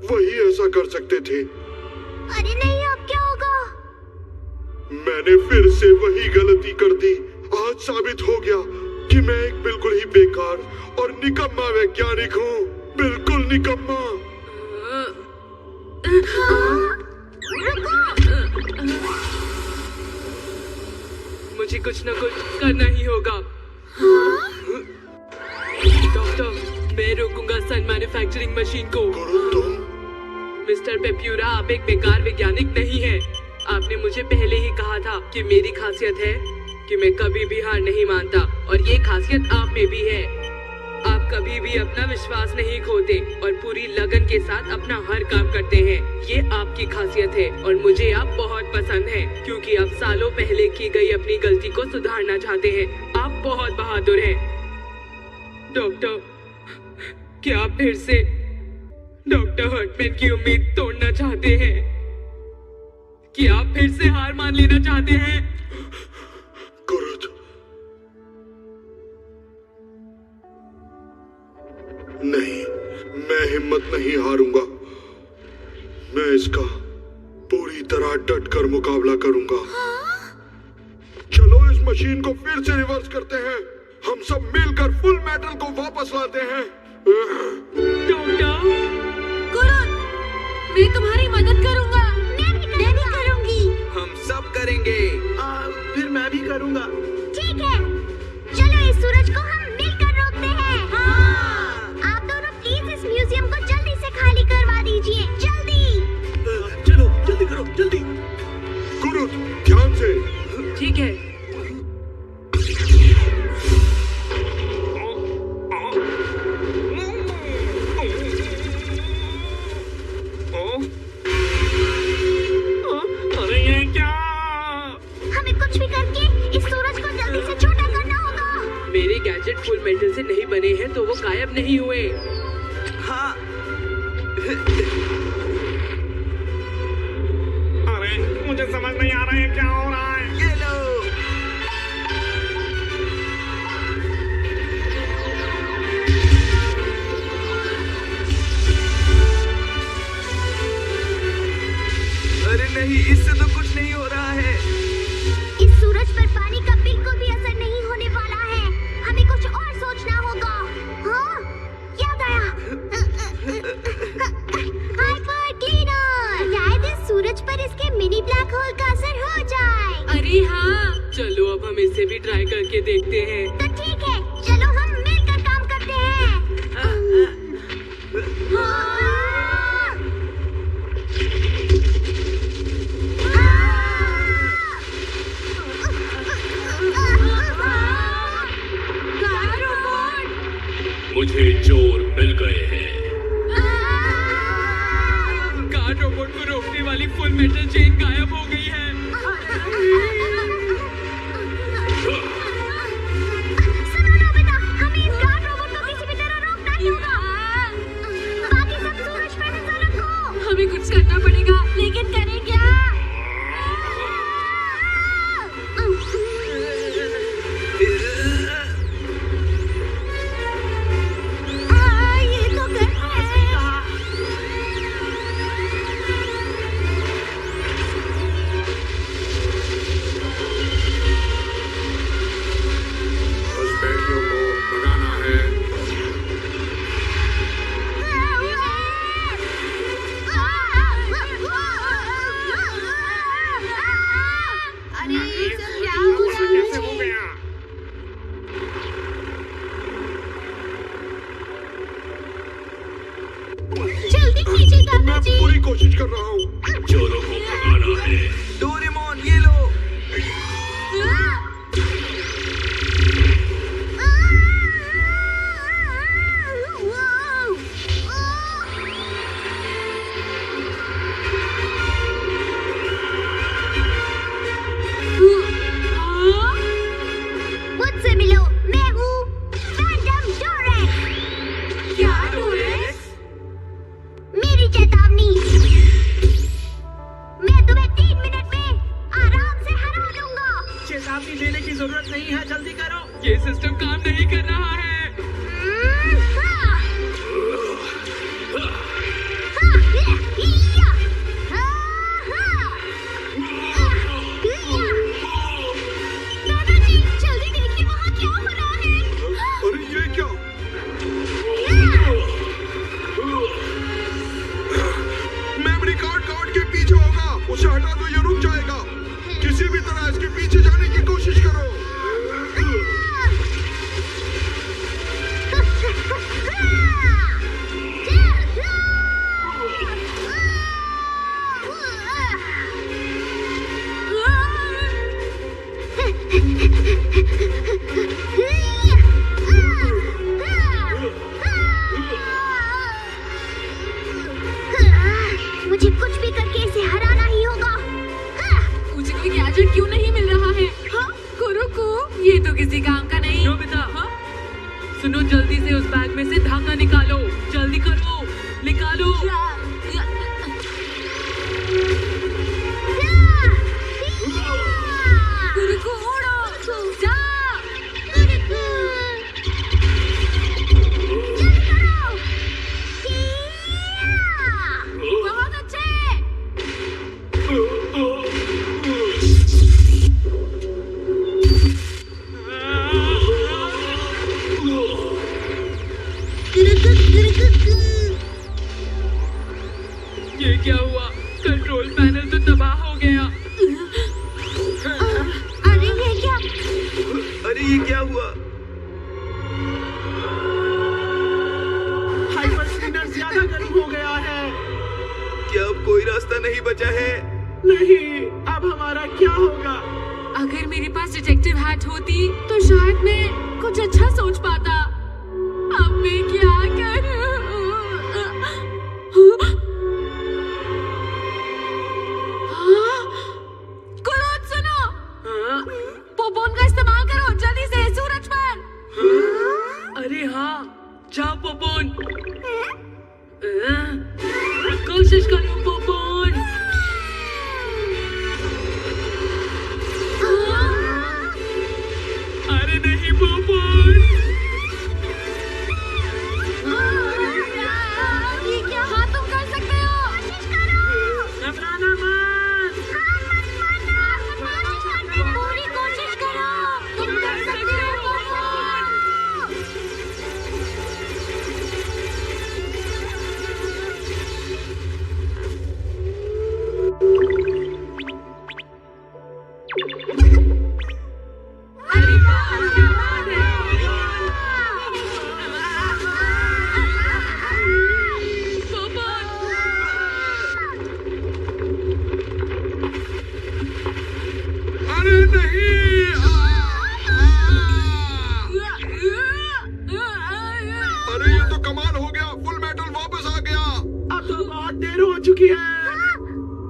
वही ऐसा कर सकते थे। अरे नहीं, अब क्या होगा? मैंने फिर से वही गलती कर दी। आज साबित हो गया कि मैं एक बिल्कुल ही बेकार और निकम्मा वैज्ञानिक हूँ। बिल्कुल निकम्मा। मुझे कुछ न कुछ करना ही होगा। डॉक्टर, मैं रोकूंगा सन मैन्युफैक्चरिंग मैन्युफैक्चरिंग मशीन को। तुम मिस्टर पेप्यूरा, आप एक बेकार वैज्ञानिक नहीं हैं। आपने मुझे पहले ही कहा था कि मेरी खासियत है कि मैं कभी भी हार नहीं मानता, और ये खासियत आप में भी है। आप कभी भी अपना विश्वास नहीं खोते और पूरी लगन के साथ अपना हर काम करते हैं। ये आपकी खासियत है और मुझे आप बहुत पसंद हैं, क्योंकि आप सालों पहले की गई अपनी गलती को सुधारना चाहते हैं। आप बहुत बहादुर हैं। डॉक्टर, क्या आप फिर से डॉक्टर हर्टमैन की उम्मीद तोड़ना चाहते हैं? क्या आप फिर से हार मान लेना चाहते हैं? गुरुद, नहीं, मैं हिम्मत नहीं हारूंगा। मैं इसका पूरी तरह डट कर मुकाबला करूंगा। चलो इस मशीन को फिर से रिवर्स करते हैं। हम सब मिलकर फुल मेटल को वापस लाते हैं। डॉक्टर, गुरुद, मैं तुम्हारी मदद करूंगा। मैं भी करूंगी। हम सब करेंगे। फिर मैं भी करूंगा। ठीक है, चलो इस सूरज को हम मिलकर रोकते हैं। हाँ। आप दोनों प्लीज इस म्यूजियम को जल्दी से खाली करवा दीजिए, जल्दी। चलो जल्दी करो, जल्दी। गुरुद, ध्यान से। ठीक है। अरे ये क्या? हमें कुछ भी करके इस सूरज को जल्दी से छोटा करना होगा। मेरे गैजेट फुल मेटल से नहीं बने हैं तो वो गायब नहीं हुए। हाँ। अरे मुझे समझ नहीं आ रहा है क्या हो रहा है। ये लो। अरे नहीं, इससे तो कुछ नहीं हो रहा है। इस सूरज पर पानी का बिल्कुल भी असर नहीं होने वाला है। हमें कुछ और सोचना होगा। हाँ, याद आया। Hyper cleaner. शायद इस सूरज पर इसके मिनी ब्लैक होल का असर हो जाए। अरे हाँ, चलो अब हम इसे भी ट्राई करके देखते हैं। तो ठीक है, चलो हम मिलकर काम करते हैं। हाँ। मुझे चोर मिल गए हैं। कार रोबोट को रोकने वाली फुल मेटल चेन गायब हो गई है। सुनो ना बेटा, हमें इस कार रोबोट को किसी भी तरह रोकना ही होगा। बाकी सब सूरज पर नजर रखो। हमें कुछ करना पड़ेगा, लेकिन करें क्या? ये तो कर बस बैटरियों को भगाना है। अरे ये सब क्या ऐसा हो रहा कैसे हो है? गया? जल्दी कीजिए मैं दादाजी। पूरी कोशिश कर रहा हूँ। चोरों को भगाना है। डोरेमोन, ये लो। मुझसे मिलो, मैं हूँ फैंटम डोरेक्स। क्या डोरेक्स? मेरी चेतावनी, मैं तुम्हें 3 मिनट किसी काम का नहीं। नोबिता, सुनो, जल्दी से उस बैग में से धागा निकालो, जल्दी करो, निकालो। गुरुकु उड़ो, जा। गुरुकु, जल्दी करो। बहुत अच्छे। ये क्या हुआ? कंट्रोल पैनल तो तबाह हो गया। अरे ये क्या? अरे ये क्या हुआ? हाइपर स्पिनर ज्यादा गर्म हो गया है। क्या अब कोई रास्ता नहीं बचा है? नहीं, अब हमारा क्या होगा? अगर मेरे पास डिटेक्टिव हैट होती तो शायद मैं कुछ अच्छा सोच पाता। अब मैं क्या करूं? कुलूद, सुनो। पोपोन का इस्तेमाल करो, जल्दी से, सूरज पर। अरे हाँ, जाओ पोपोन। कोशिश करो पोपोन। अरे नहीं पोपोन। ये क्या? हाँ, तुम कर सकते हो। कोशिश करो। घबराना मत। पूरी कोशिश करो। तुम कर सकते हो। अरे नहीं! अरे ये तो कमाल हो गया, फुल मेटल वापस आ गया। अब तो बहुत देर हो चुकी है।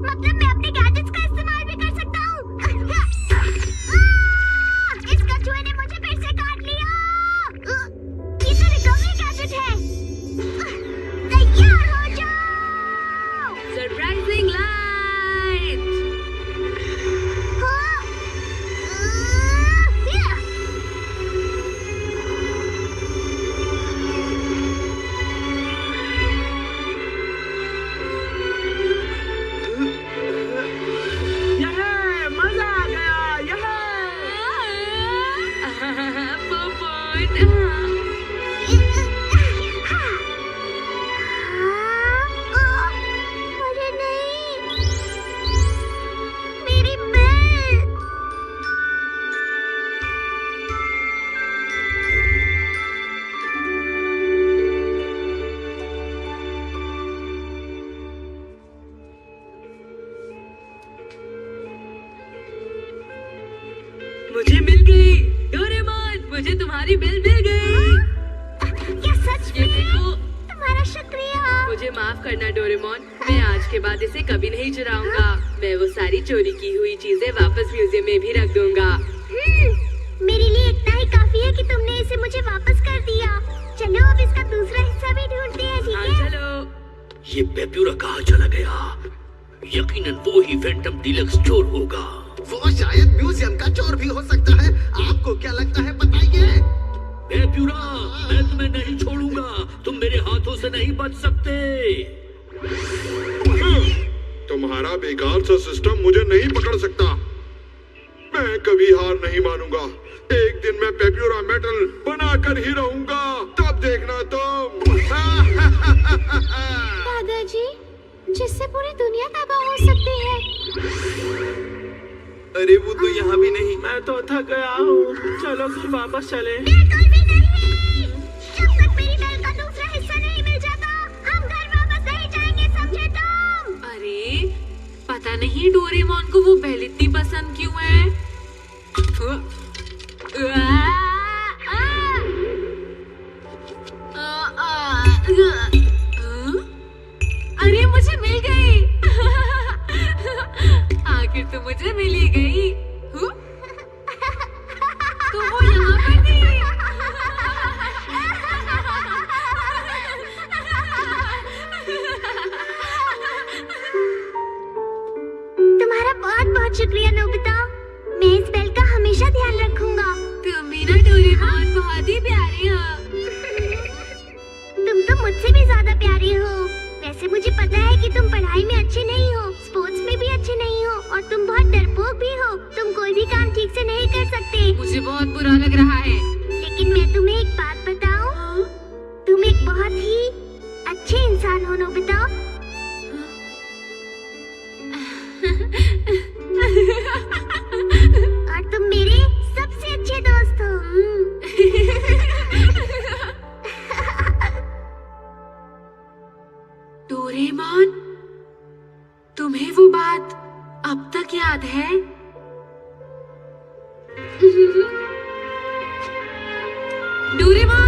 मतलब मैं अपने गैजेट्स का इस्तेमाल भी कर सकता हूँ। इस कछुए ने मुझे फिर से काट लिया। ये तो रिकवरी गैजेट है। तैयार हो जाओ। Surprising light. अरे नहीं, मेरी बेल। मुझे मिल गई डोरेमोन, मुझे तुम्हारी बेल मिल गई। क्या सच ये में? देखो। तुम्हारा शुक्रिया। मुझे माफ करना डोरेमोन, मैं आज के बाद इसे कभी नहीं चुराऊंगा। मैं वो सारी चोरी की हुई चीजें वापस म्यूजियम में भी रख दूंगा। मेरे लिए इतना ही काफी है कि तुमने इसे मुझे वापस कर दिया। चलो अब इसका दूसरा हिस्सा भी ढूंढते हैं, ठीक हाँ है? चलो। ये पेप्यूरा कहाँ चला गया? यकीनन वो ही फैंटम डीलक्स स्टोर होगा। वो शायद म्यूजियम का चोर भी हो सकता है। आपको क्या लगता है, बताइए? पेप्यूरा, मैं तुम्हें नहीं छोड़ूंगा। तुम मेरे हाथों से नहीं बच सकते। तुम्हारा बेकार सा सिस्टम मुझे नहीं पकड़ सकता। मैं कभी हार नहीं मानूंगा। एक दिन मैं पेप्यूरा मेटल बनाकर ही रहूंगा। तब देखना तुम। दादाजी, जिससे पूरी दुनिया तबाह हो सकती है। अरे वो तो यहाँ भी नहीं। मैं तो थक गया हूँ। चलो फिर वापस चले। बिल्कुल भी नहीं। जब तक मेरी बेल का दूसरा हिस्सा नहीं मिल जाता, हम घर वापस नहीं जाएंगे, समझे तुम? अरे पता नहीं डोरेमोन को वो बेल इतनी पसंद क्यों है। अरे मुझे मिल गई। आखिर तो मुझे मिल ही गई। तो वो यहाँ शुक्रिया नोबिता। मैं इस बेल का हमेशा ध्यान रखूंगा। तुम भी ना डोरेमोन बहुत ही प्यारी हो। तुम तो मुझसे भी ज्यादा प्यारी हो। वैसे मुझे पता है कि तुम पढ़ाई में अच्छे नहीं हो, स्पोर्ट्स में भी अच्छे नहीं हो और तुम बहुत डरपोक भी हो। तुम कोई भी काम ठीक से नहीं कर सकते। मुझे बहुत बुरा लग रहा है। लेकिन मैं तुम्हें एक बात बताऊं, तुम एक बहुत ही अच्छे इंसान हो नोबिता। और तुम मेरे सबसे अच्छे दोस्त हो। डोरेमोन, तुम्हें वो बात अब तक याद है? डोरेमोन